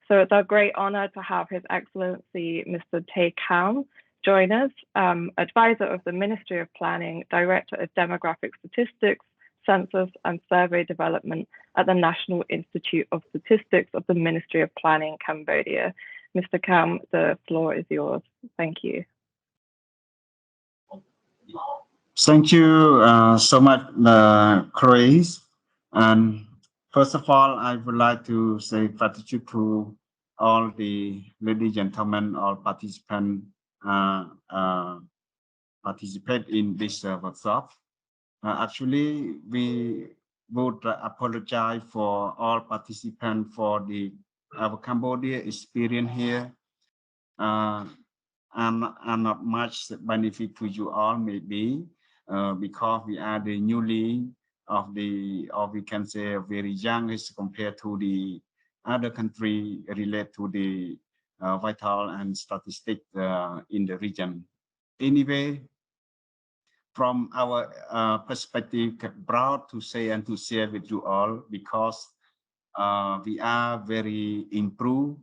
B: So it's our great honor to have His Excellency Mr. Tay Kam join us, advisor of the Ministry of Planning, Director of Demographic Statistics, Census and Survey Development at the National Institute of Statistics of the Ministry of Planning, Cambodia. Mr. Kam, the floor is yours. Thank you.
F: Thank you so much, Chris. And first of all, I would like to say gratitude to all the ladies and gentlemen, all participants participate in this workshop. Actually, we would apologize for all participants for our Cambodia experience here, and not much benefit to you all maybe because we are the newly of the, or we can say very young as compared to the other country related to the vital and statistic in the region. Anyway, from our perspective, proud to say and to share with you all, because we are very improved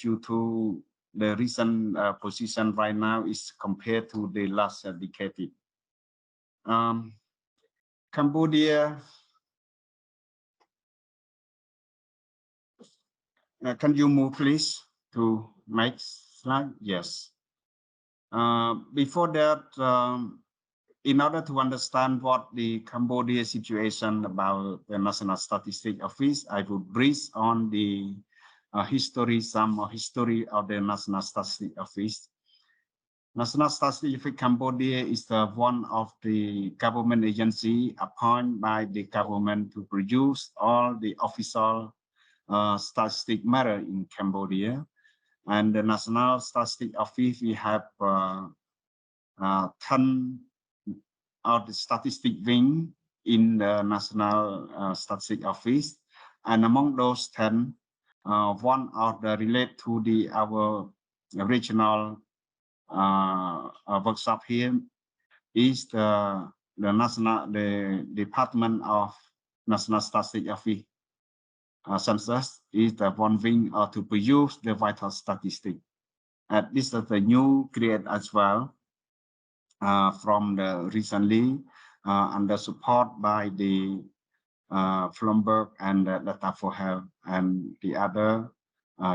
F: due to the recent position right now is compared to the last decade. Cambodia, can you move please to next slide? Yes. Before that, in order to understand what the Cambodia situation about the National Statistics Office, I will brief on the history of the National Statistics Office. National Statistics Office Cambodia is one of the government agency appointed by the government to produce all the official statistic matter in Cambodia. And the National Statistics Office, we have 10 of the statistic wing in the National Statistics Office, and among those 10, one of the relate to our regional workshop here is the Department of National Statistics Office. Census is the one wing to produce the vital statistic. And this is the new create as well. From the recently under support by the Flumberg and Data for Health and the other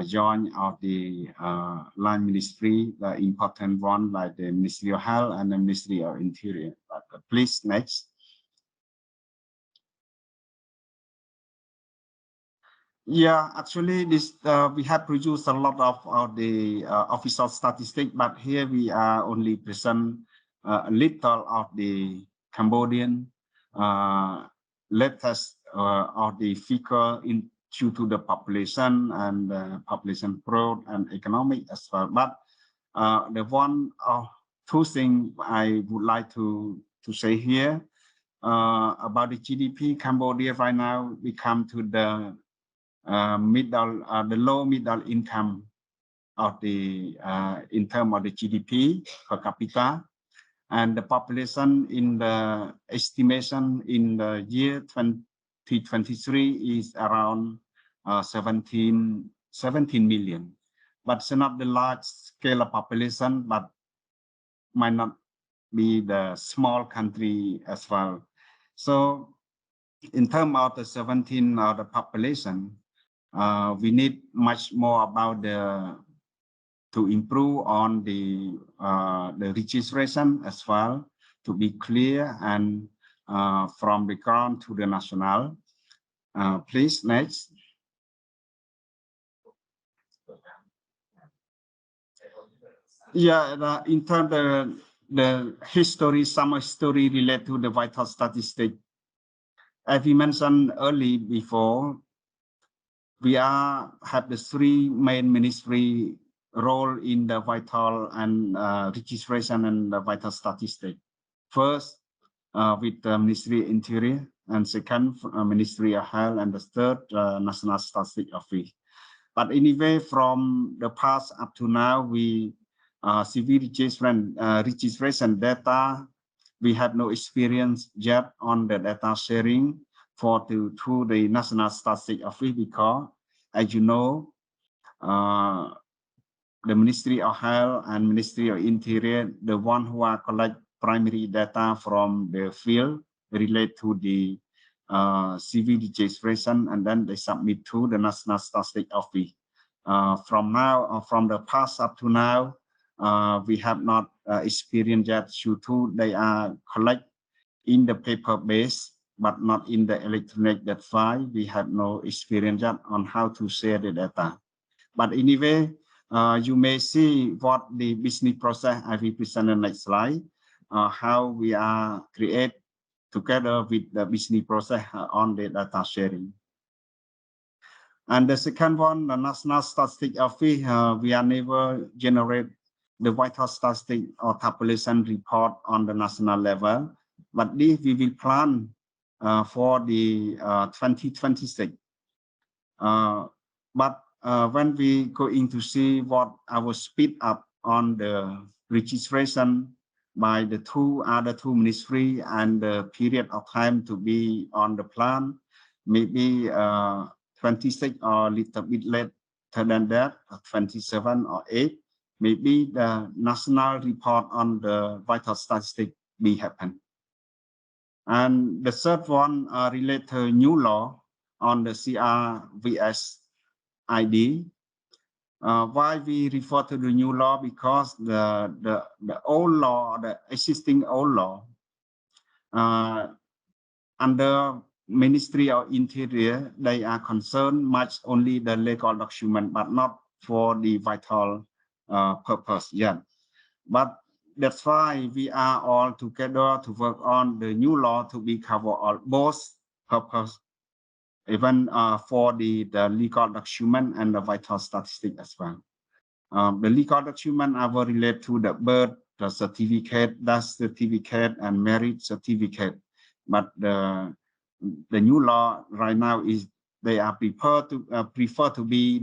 F: joint of the line ministry, the important one like the Ministry of Health and the Ministry of Interior. But please next. Yeah, actually, this we have produced a lot of the official statistics, but here we are only present a little of the Cambodian latest of the figure in due to the population and population growth and economic as well. But the one of two things I would like to say here about the GDP. Cambodia right now we come to the the low middle income of the in terms of the GDP per capita, and the population in the estimation in the year 2023 is around 17 million. But it's not the large scale of population, but might not be the small country as well. So in terms of the 17 of the population, we need much more about to improve on the registration as well, to be clear and from the ground to the national. Please, next. Yeah, in terms of the history, some history related to the vital statistic. As we mentioned early before, we have the three main ministry role in the vital and registration and the vital statistic. First, with the Ministry Interior, and second, Ministry of Health, and the third, National Statistics Office. But anyway, from the past up to now, we CV registration data, we have no experience yet on the data sharing through the National Statistics Office, because, as you know, the Ministry of Health and Ministry of Interior, the one who are collect primary data from the field relate to the CV registration, and then they submit to the National Statistics Office. From the past up to now, we have not experienced yet due to they are collect in the paper base, but not in the electronic. That's why we have no experience yet on how to share the data. But anyway, you may see what the business process I will present in the next slide, how we are create together with the business process on the data sharing. And the second one, the National Statistics Office, we are never generate the vital statistic or tabulation report on the national level, but this we will plan for the 2026. But when we going to see what our speed up on the registration by the other two ministry and the period of time to be on the plan, maybe 26 or a little bit later than that, 27 or 8, maybe the national report on the vital statistic will happen. And the third one related to new law on the CRVS ID. Why we refer to the new law? Because the old law, the existing old law, under Ministry of Interior, they are concerned much only the legal document, but not for the vital purpose yet. But that's why we are all together to work on the new law to be cover all both purpose, even for the legal document and the vital statistic as well. The legal document are related to the birth, the certificate, death certificate, and marriage certificate. But the new law right now is they are prefer to be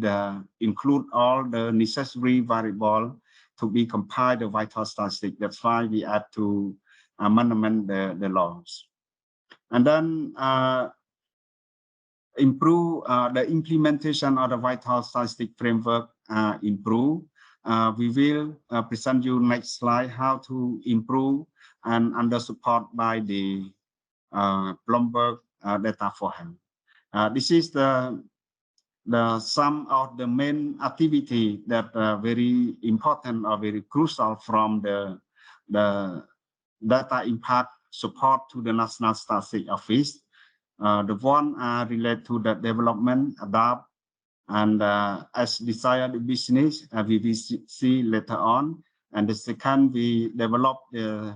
F: include all the necessary variable to be compiled the vital statistic. That's why we have to amend the laws. And then improve the implementation of the vital statistic framework. Improve. We will present you next slide how to improve and under support by the Bloomberg data for health. This is the some of the main activity that are very important or very crucial from the data impact support to the National Statistics Office. The one related to the development, adapt, and as desired business, we will see later on. And the second, we develop the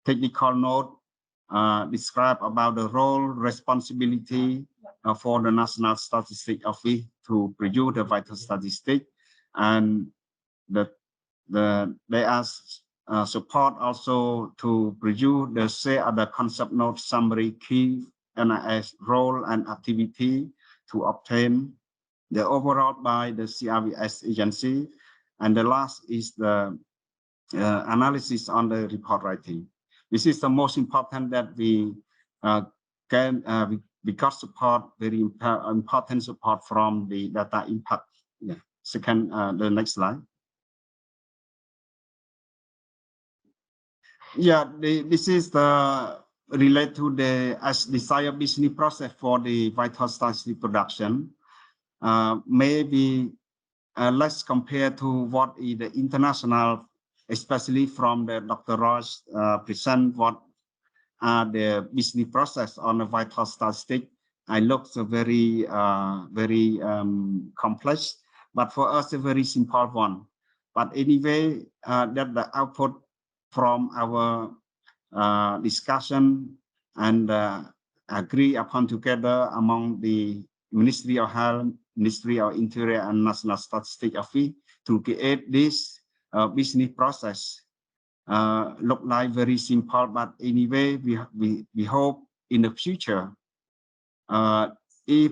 F: technical note, describe about the role, responsibility for the National Statistics Office to produce the vital statistic, and they ask support also to produce the concept note summary key NIS role and activity to obtain the overall by the CRVS agency, and the last is the analysis on the report writing. This is the most important that we because support very important support from the data impact. Yeah. Second, the next slide. Yeah, this is the relate to the as desired business process for the vital statistic production. Maybe let's compare to what is the international, especially from the Dr. Ross present what are the business process on the vital statistic. I look very complex, but for us a very simple one. But anyway, that the output from our discussion and agree upon together among the Ministry of Health, Ministry of Interior, and National Statistics Office to create this business process. Look like very simple, but anyway, we hope in the future, if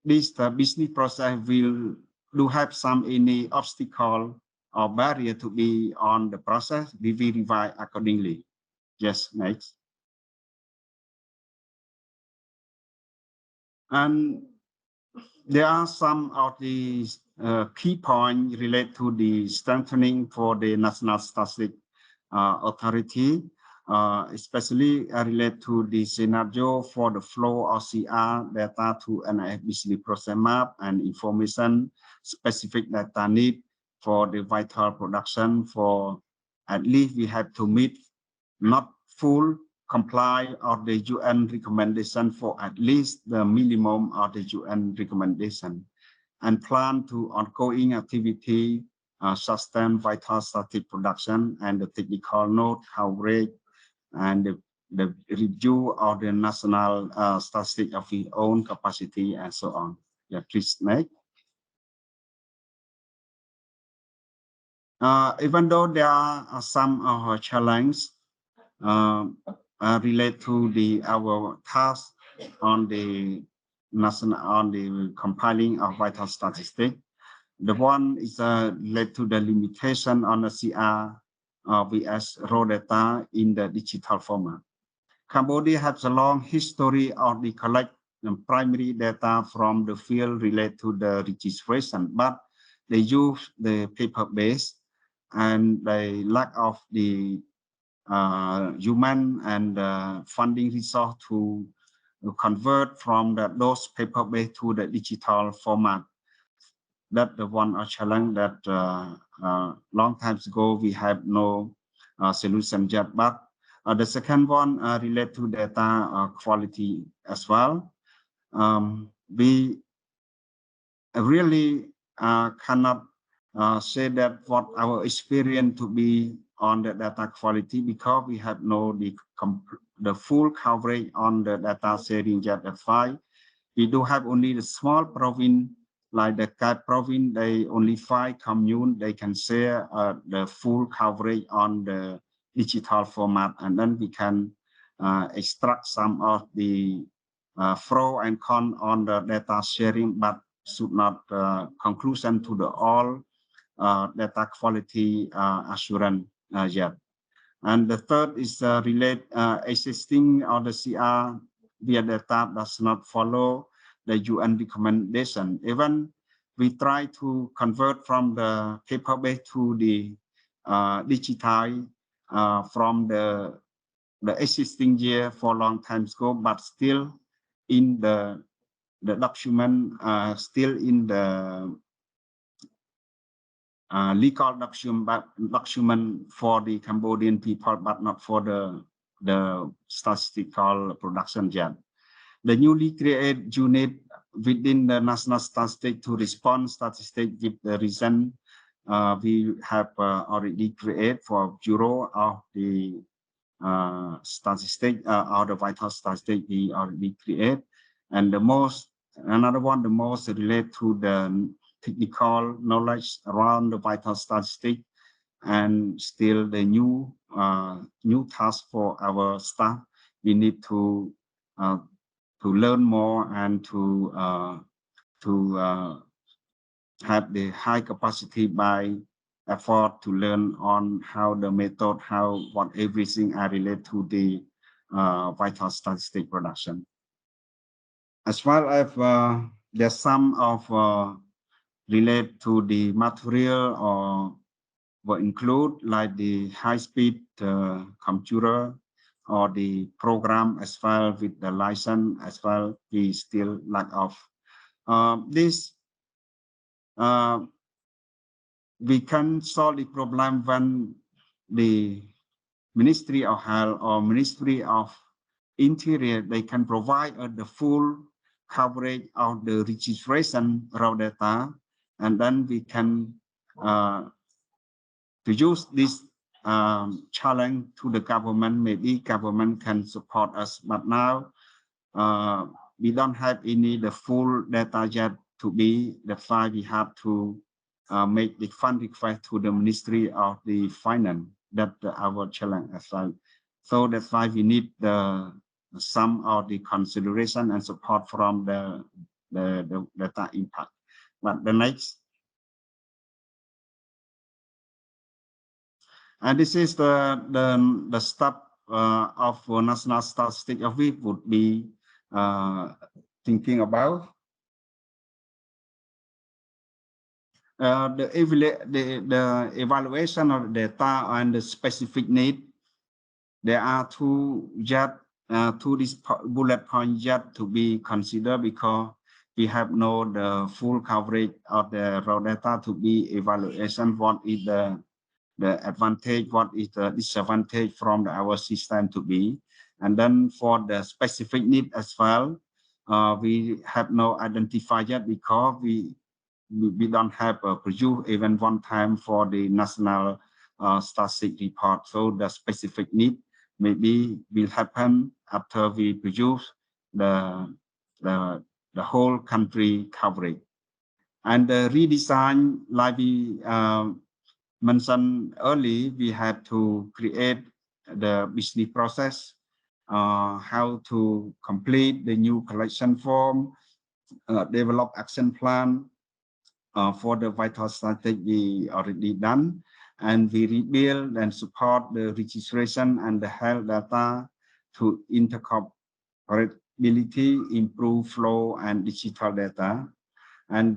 F: this business process will do have some any obstacle or barrier to be on the process, we will revise accordingly. Yes, next. And there are some of the key points related to the strengthening for the National Statistics Authority, especially related to the scenario for the flow of CR data to NIF business process map and information specific data need for the vital production. For at least we have to meet not full comply of the UN recommendation for at least the minimum of the UN recommendation, and plan to ongoing activity sustain vital statistic production and the technical note coverage and the review of the national statistic of its own capacity and so on. Yeah, please next. Even though there are some challenges relate to our task on the compiling of vital statistics. The one is led to the limitation on the CRVS raw data in the digital format. Cambodia has a long history of the collect primary data from the field related to the registration, but they use the paper-based and the lack of the human and funding resource to convert from those paper-based to the digital format. That's the one challenge that long time ago we have no solution yet. But the second one related to data quality as well. We really cannot say that what our experience to be on the data quality, because we have no the full coverage on the data sharing yet. That's why we do have only the small province like the CAP province. They only 5 communes they can share the full coverage on the digital format, and then we can extract some of the pro and con on the data sharing, but should not conclusion to the all data quality assurance yet. And the third is relate existing on the CR via data does not follow the UN recommendation. Even we try to convert from the paper-based to the digital from the existing year for a long time ago, but still in the document, still in the legal document for the Cambodian people, but not for the statistical production yet. The newly created unit within the National Statistics to respond statistics with the recent we have already created for Bureau of the statistics or the vital statistics we already create. And the most related to the technical knowledge around the vital statistics, and still the new task for our staff. We need to learn more and to have the high capacity by effort to learn on how the method, what everything are related to the vital statistic production. As well as there's some of relate to the material or will include like the high-speed computer or the program as well with the license as well. We still lack of this. We can solve the problem when the Ministry of Health or Ministry of Interior, they can provide the full coverage of the registration raw data, and then we can to use this challenge to the government. Maybe government can support us, but now we don't have any the full data yet to be. That's why we have to make the fund request to the Ministry of the Finance. That's our challenge as well. So that's why we need some of the consideration and support from the data impact. But the next. And this is the step of National Statistics Office would be thinking about. The evaluation of data and the specific need. There are two this bullet point yet to be considered because we have the full coverage of the raw data to be evaluation. What is the advantage, what is the disadvantage from our system to be, and then for the specific need as well, we have no identified yet because we don't have produced even one time for the national statistic report. So the specific need maybe will happen after we produce the whole country coverage. And the redesign, like we mentioned early, we had to create the business process, how to complete the new collection form, develop action plan for the vital statistic we already done, and we rebuild and support the registration and the health data to interoperability, improve flow and digital data, and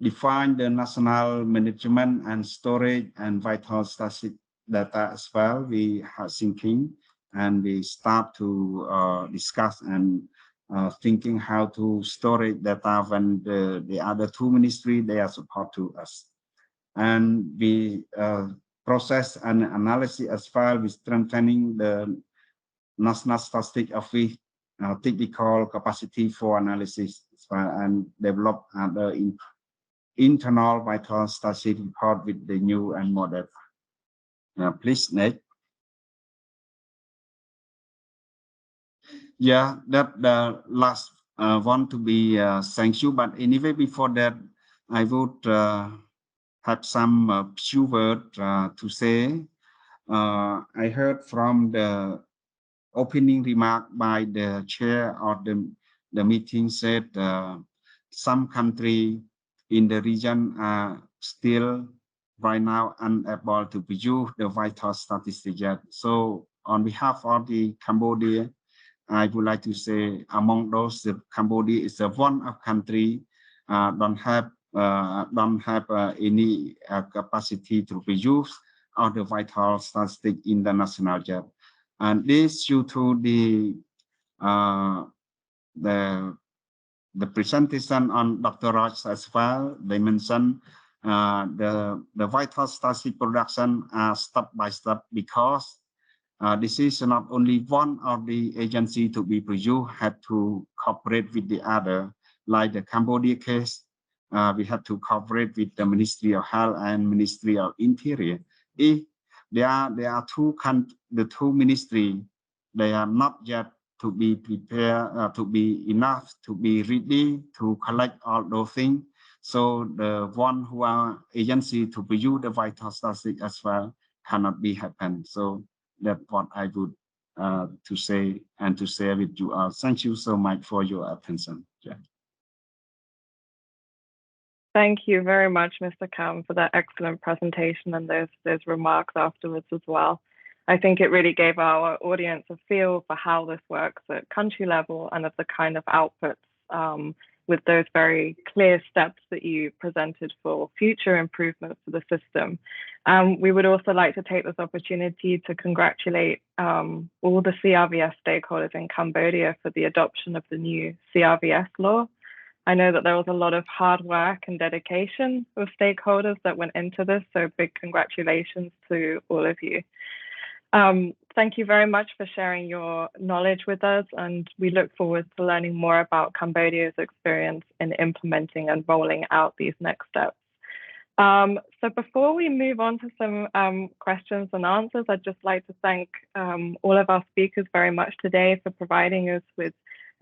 F: define the national management and storage and vital statistic data as well. We are thinking and we start to discuss and thinking how to store data when the other two ministries, they are support to us. And we process and analysis as well with strengthening the National Statistics Office technical capacity for analysis as well, and develop other internal vital statistic report with the new and more data. Please, next. Yeah, that the last one to be thank you. But anyway, before that, I would have some few words to say. I heard from the opening remark by the chair of the meeting said some country in the region are still right now unable to produce the vital statistics yet. So on behalf of the Cambodia, I would like to say among those, Cambodia is one of country don't have any capacity to produce all the vital statistics in the national yet. And this due to the presentation on Dr. Raj as well. They mentioned the vital statistic production step by step because this is not only one of the agency to be produced, had to cooperate with the other, like the Cambodia case. We have to cooperate with the Ministry of Health and Ministry of Interior. If there are the two ministries, they are not yet to be prepared, to be enough, to be ready to collect all those things. So the one who are agency to produce the vital statistics as well cannot be happen. So that's what I would to say and to share with you all. Thank you so much for your attention. Yeah.
B: Thank you very much, Mr. Kam, for that excellent presentation and those remarks afterwards as well. I think it really gave our audience a feel for how this works at country level and of the kind of outputs with those very clear steps that you presented for future improvements to the system. We would also like to take this opportunity to congratulate all the CRVS stakeholders in Cambodia for the adoption of the new CRVS law. I know that there was a lot of hard work and dedication of stakeholders that went into this, so big congratulations to all of you. Thank you very much for sharing your knowledge with us, and we look forward to learning more about Cambodia's experience in implementing and rolling out these next steps. So before we move on to some questions and answers, I'd just like to thank all of our speakers very much today for providing us with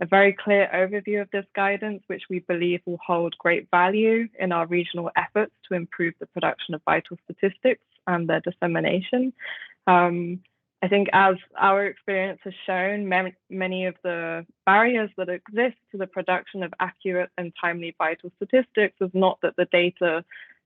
B: a very clear overview of this guidance, which we believe will hold great value in our regional efforts to improve the production of vital statistics and their dissemination. I think as our experience has shown, many of the barriers that exist to the production of accurate and timely vital statistics is not that the data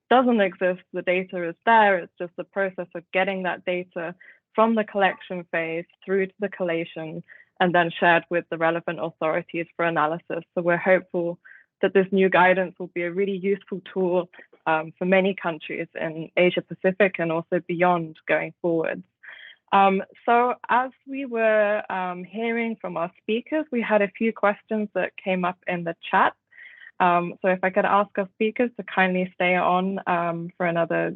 B: doesn't exist, the data is there, it's just the process of getting that data from the collection phase through to the collation and then shared with the relevant authorities for analysis. So we're hopeful that this new guidance will be a really useful tool for many countries in Asia-Pacific and also beyond going forward. So as we were hearing from our speakers, we had a few questions that came up in the chat. So if I could ask our speakers to kindly stay on for another,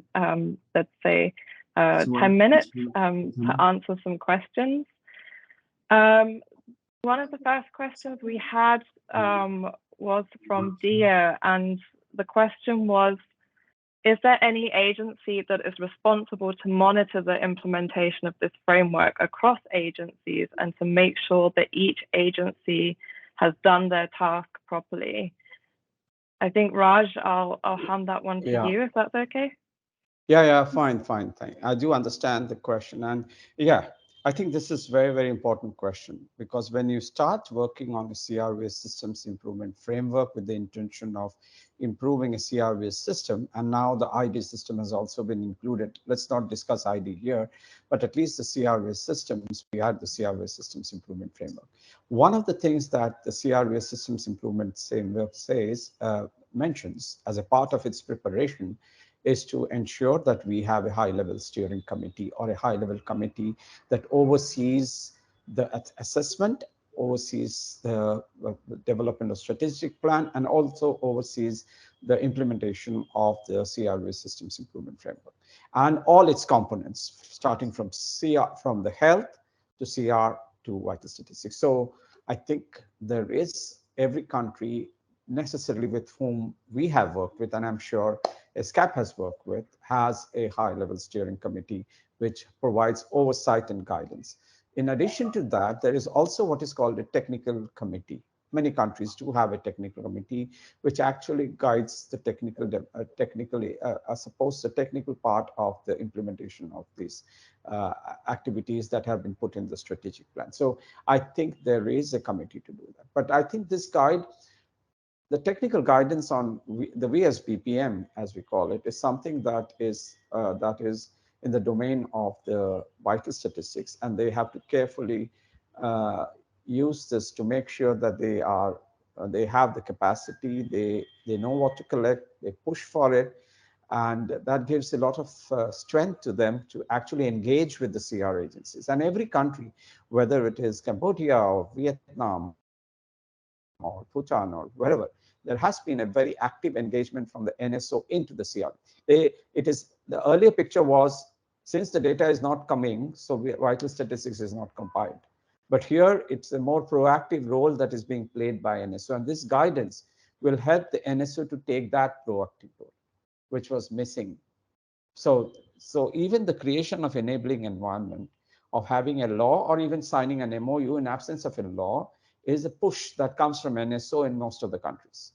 B: let's say, 10 minutes to answer some questions. One of the first questions we had was from Dia, and the question was, is there any agency that is responsible to monitor the implementation of this framework across agencies and to make sure that each agency has done their task properly? I think, Raj, I'll hand that one to you, if that's okay.
E: Yeah, fine. I do understand the question. And yeah, I think this is very, very important question, because when you start working on a CRVS systems improvement framework with the intention of improving a CRVS system, and now the ID system has also been included. Let's not discuss ID here, but at least the CRVS systems, we had the CRVS systems improvement framework. One of the things that the CRVS systems improvement framework mentions as a part of its preparation is to ensure that we have a high-level steering committee or a high-level committee that oversees the assessment, oversees the development of strategic plan, and also oversees the implementation of the CRVS systems improvement framework and all its components, starting from from the health to CR to vital statistics. So I think there is every country necessarily with whom we have worked with, and I'm sure ESCAP has worked with, has a high-level steering committee which provides oversight and guidance. In addition to that, there is also what is called a technical committee. Many countries do have a technical committee which actually guides the technical part of the implementation of these activities that have been put in the strategic plan. So I think there is a committee to do that. But I think this guide, the technical guidance on the VSBPM, as we call it, is something that is in the domain of the vital statistics, and they have to carefully use this to make sure that they have the capacity, they know what to collect, they push for it, and that gives a lot of strength to them to actually engage with the CR agencies. And every country, whether it is Cambodia or Vietnam or Bhutan or wherever, there has been a very active engagement from the NSO into the CR. The earlier picture was, since the data is not coming, so vital statistics is not compiled. But here it's a more proactive role that is being played by NSO, and this guidance will help the NSO to take that proactive role, which was missing. So even the creation of enabling environment, of having a law or even signing an MOU in absence of a law, is a push that comes from NSO in most of the countries.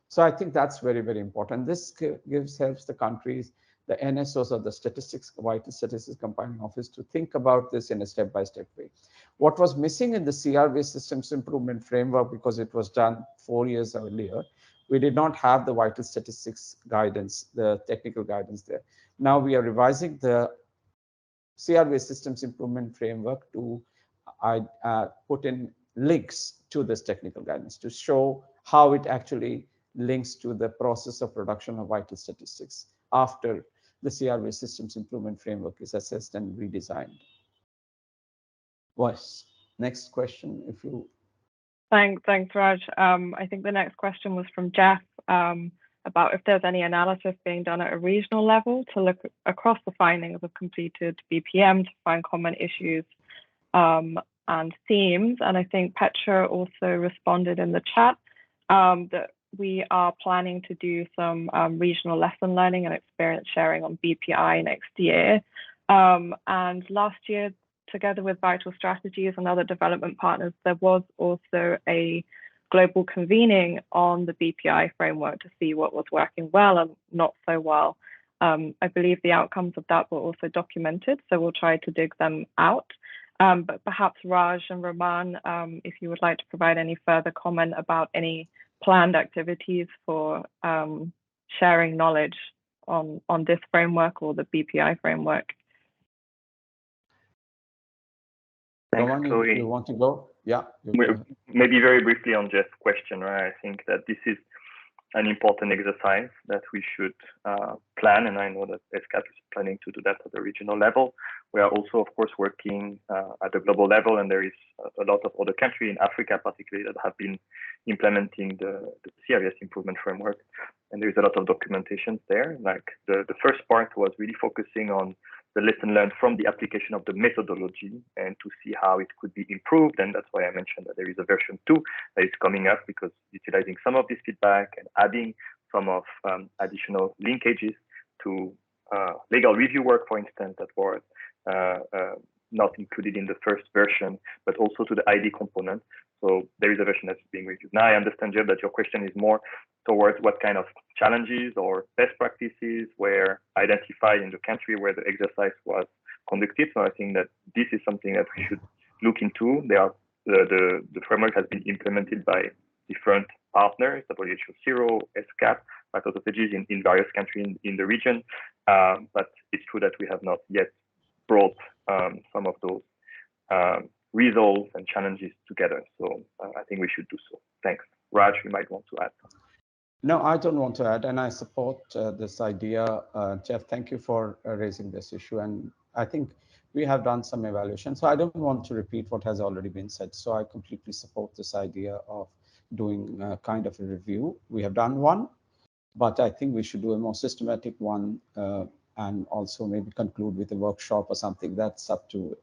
E: So I think that's very, very important. This helps the countries, the NSOs or the vital statistics compiling office, to think about this in a step-by-step way. What was missing in the CRVS systems improvement framework, because it was done 4 years earlier, we did not have the vital statistics guidance, the technical guidance there. Now we are revising the CRVS Systems Improvement Framework to put in links to this technical guidance to show how it actually links to the process of production of vital statistics after the CRVS Systems Improvement Framework is assessed and redesigned. Next question, if you...
B: Thanks, Raj. I think the next question was from Jeff about if there's any analysis being done at a regional level to look across the findings of completed BPM to find common issues and themes. And I think Petra also responded in the chat that we are planning to do some regional lesson learning and experience sharing on BPI next year. And last year, together with Vital Strategies and other development partners, there was also a global convening on the BPI framework to see what was working well and not so well. I believe the outcomes of that were also documented, so we'll try to dig them out. But perhaps Raj and Raman, if you would like to provide any further comment about any planned activities for sharing knowledge on this framework or the BPI framework.
D: Thanks, Chloe.
E: You want to go? Yeah.
D: Maybe very briefly on Jeff's question, right? I think that this is an important exercise that we should plan, and I know that ESCAP is planning to do that at the regional level. We are also, of course, working at the global level, and there is a lot of other countries in Africa, particularly, that have been implementing the CRVS improvement framework, and there is a lot of documentation there. Like the first part was really focusing on the lesson learned from the application of the methodology and to see how it could be improved. And that's why I mentioned that there is a version 2 that is coming up, because utilizing some of this feedback and adding some of additional linkages to legal review work, for instance, that were not included in the first version, but also to the ID component. So there is a version that's being reviewed. Now I understand, Jeff, that your question is more towards what kind of challenges or best practices were identified in the country where the exercise was conducted. So I think that this is something that we should look into. The framework has been implemented by different partners, WHO Zero, ESCAP, Vital Strategies in various countries in the region. But it's true that we have not yet brought some of those results and challenges together. So I think we should do so. Thanks. Raj, you might want to add something.
E: No, I don't want to add, and I support this idea. Jeff, thank you for raising this issue. And I think we have done some evaluation. So I don't want to repeat what has already been said. So I completely support this idea of doing kind of a review. We have done one, but I think we should do a more systematic one and also maybe conclude with a workshop or something. That's up to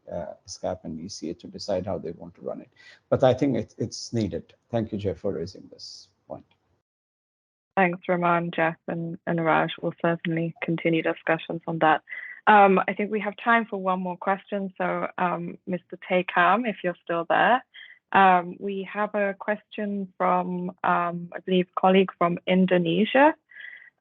E: ESCAP and ECA to decide how they want to run it. But I think it's needed. Thank you, Jeff, for raising this point.
B: Thanks, Raman, Jeff, and Raj. We'll certainly continue discussions on that. I think we have time for one more question. So Mr. Taekam, if you're still there, we have a question from, I believe, a colleague from Indonesia.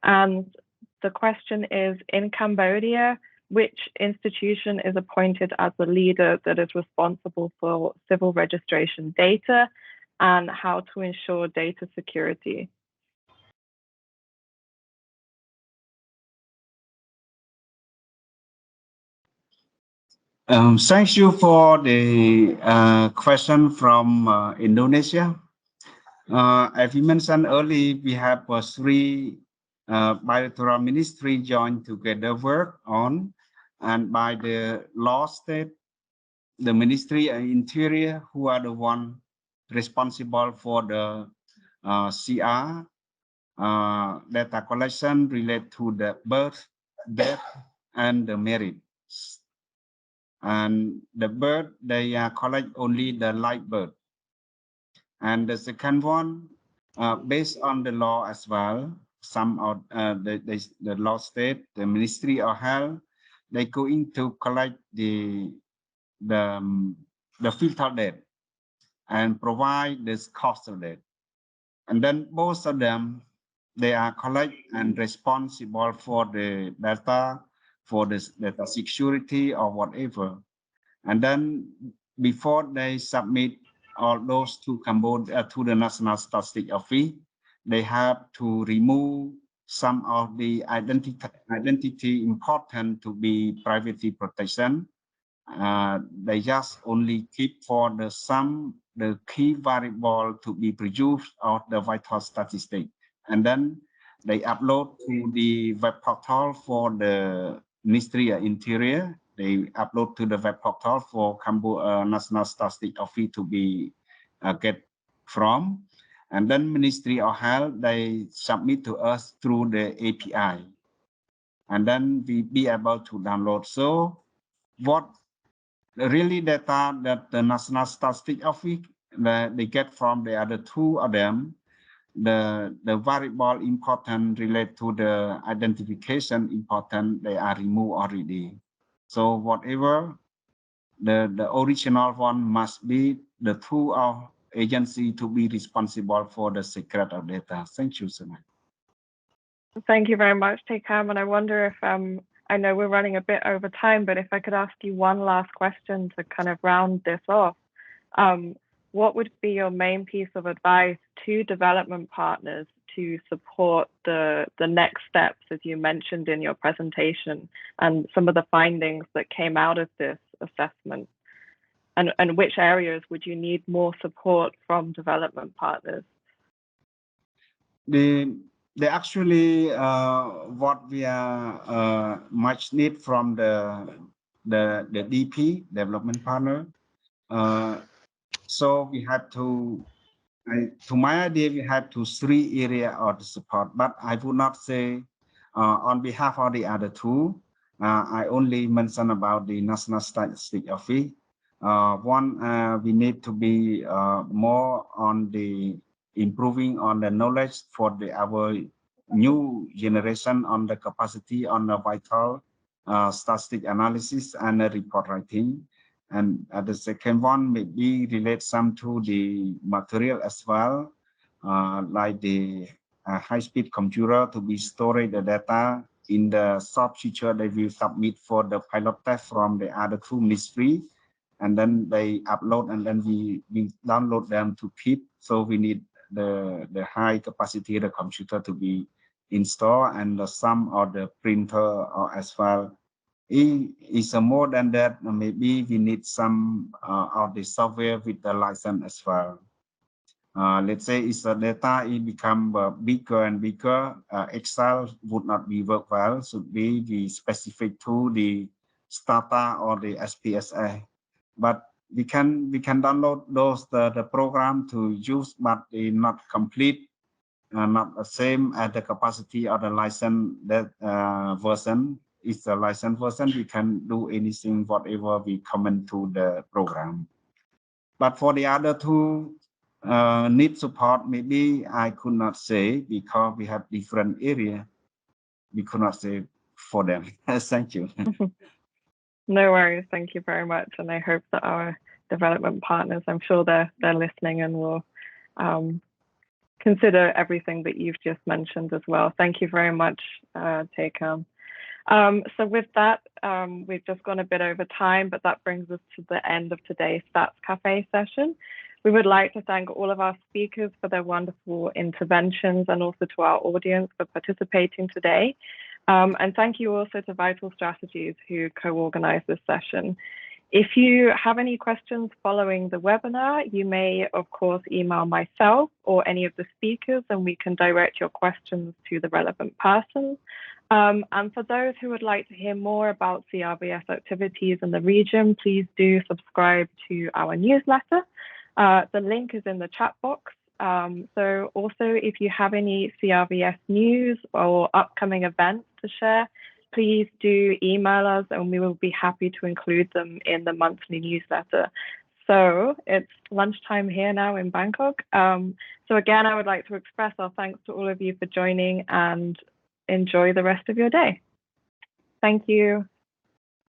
B: And the question is, in Cambodia, which institution is appointed as the leader that is responsible for civil registration data, and how to ensure data security?
F: Thank you for the question from Indonesia. As we mentioned earlier, we have 3 bilateral ministry joined together work on, and by the law state, the Ministry of Interior, who are the one responsible for the CR data collection related to the birth, death, and the marriage. And the birth, they collect only the live birth. And the second one, based on the law as well, some of the law state, the Ministry of Health, they going to collect the filter data and provide this cost of data. And then both of them, they are collect and responsible for the data, for this data security or whatever. And then before they submit all those to Cambodia, to the National Statistics Office, they have to remove some of the identity important to be privacy protection. they just only keep for the key variable to be produced of the vital statistic. And then they upload to the web portal for the Ministry of Interior. They upload to the web portal for National Statistics Office to be get from. And then Ministry of Health, they submit to us through the API. And then we be able to download. So what really data that the National Statistics Office they get from the other two of them, the variable important relate to the identification important, they are removed already. So whatever the original one must be the two of agency to be responsible for the secret of data. Thank you so much.
B: Thank you very much, Tekam. And I wonder if, I know we're running a bit over time, but if I could ask you one last question to kind of round this off. What would be your main piece of advice to development partners to support the next steps, as you mentioned in your presentation, and some of the findings that came out of this assessment? And which areas would you need more support from development partners?
F: They actually what we are much need from the DP development partner. So we have to my idea, we have to 3 area of the support, but I would not say on behalf of the other two. I only mention about the National Statistics Office. One, we need to be more on the improving on the knowledge for our new generation on the capacity on the vital statistic analysis and report writing. And the second one maybe relate some to the material as well, like the high-speed computer to be storing the data in the soft feature they will submit for the pilot test from the other two ministry, and then they upload and then we download them to keep. So we need the high capacity of the computer to be installed, and some of the printer as well. Is more than that, maybe we need some of the software with the license as well. Let's say it's the data, it become bigger and bigger. Excel would not be work well, should be specific to the Stata or the SPSA. But we can download those the program to use, but they not complete, not the same as the capacity of the license that version. It's a license version, we can do anything, whatever we comment to the program. But for the other two need support, maybe I could not say because we have different area. We could not say for them. Thank you.
B: No worries. Thank you very much. And I hope that our development partners, I'm sure they're listening and will consider everything that you've just mentioned as well. Thank you very much, Tekam. So with that, we've just gone a bit over time, but that brings us to the end of today's Stats Cafe session. We would like to thank all of our speakers for their wonderful interventions, and also to our audience for participating today. And thank you also to Vital Strategies, who co-organized this session. If you have any questions following the webinar, you may, of course, email myself or any of the speakers, and we can direct your questions to the relevant person. And for those who would like to hear more about CRVS activities in the region, please do subscribe to our newsletter. The link is in the chat box. So also, if you have any CRVS news or upcoming events to share, please do email us and we will be happy to include them in the monthly newsletter. So it's lunchtime here now in Bangkok. So again, I would like to express our thanks to all of you for joining, and enjoy the rest of your day. Thank you.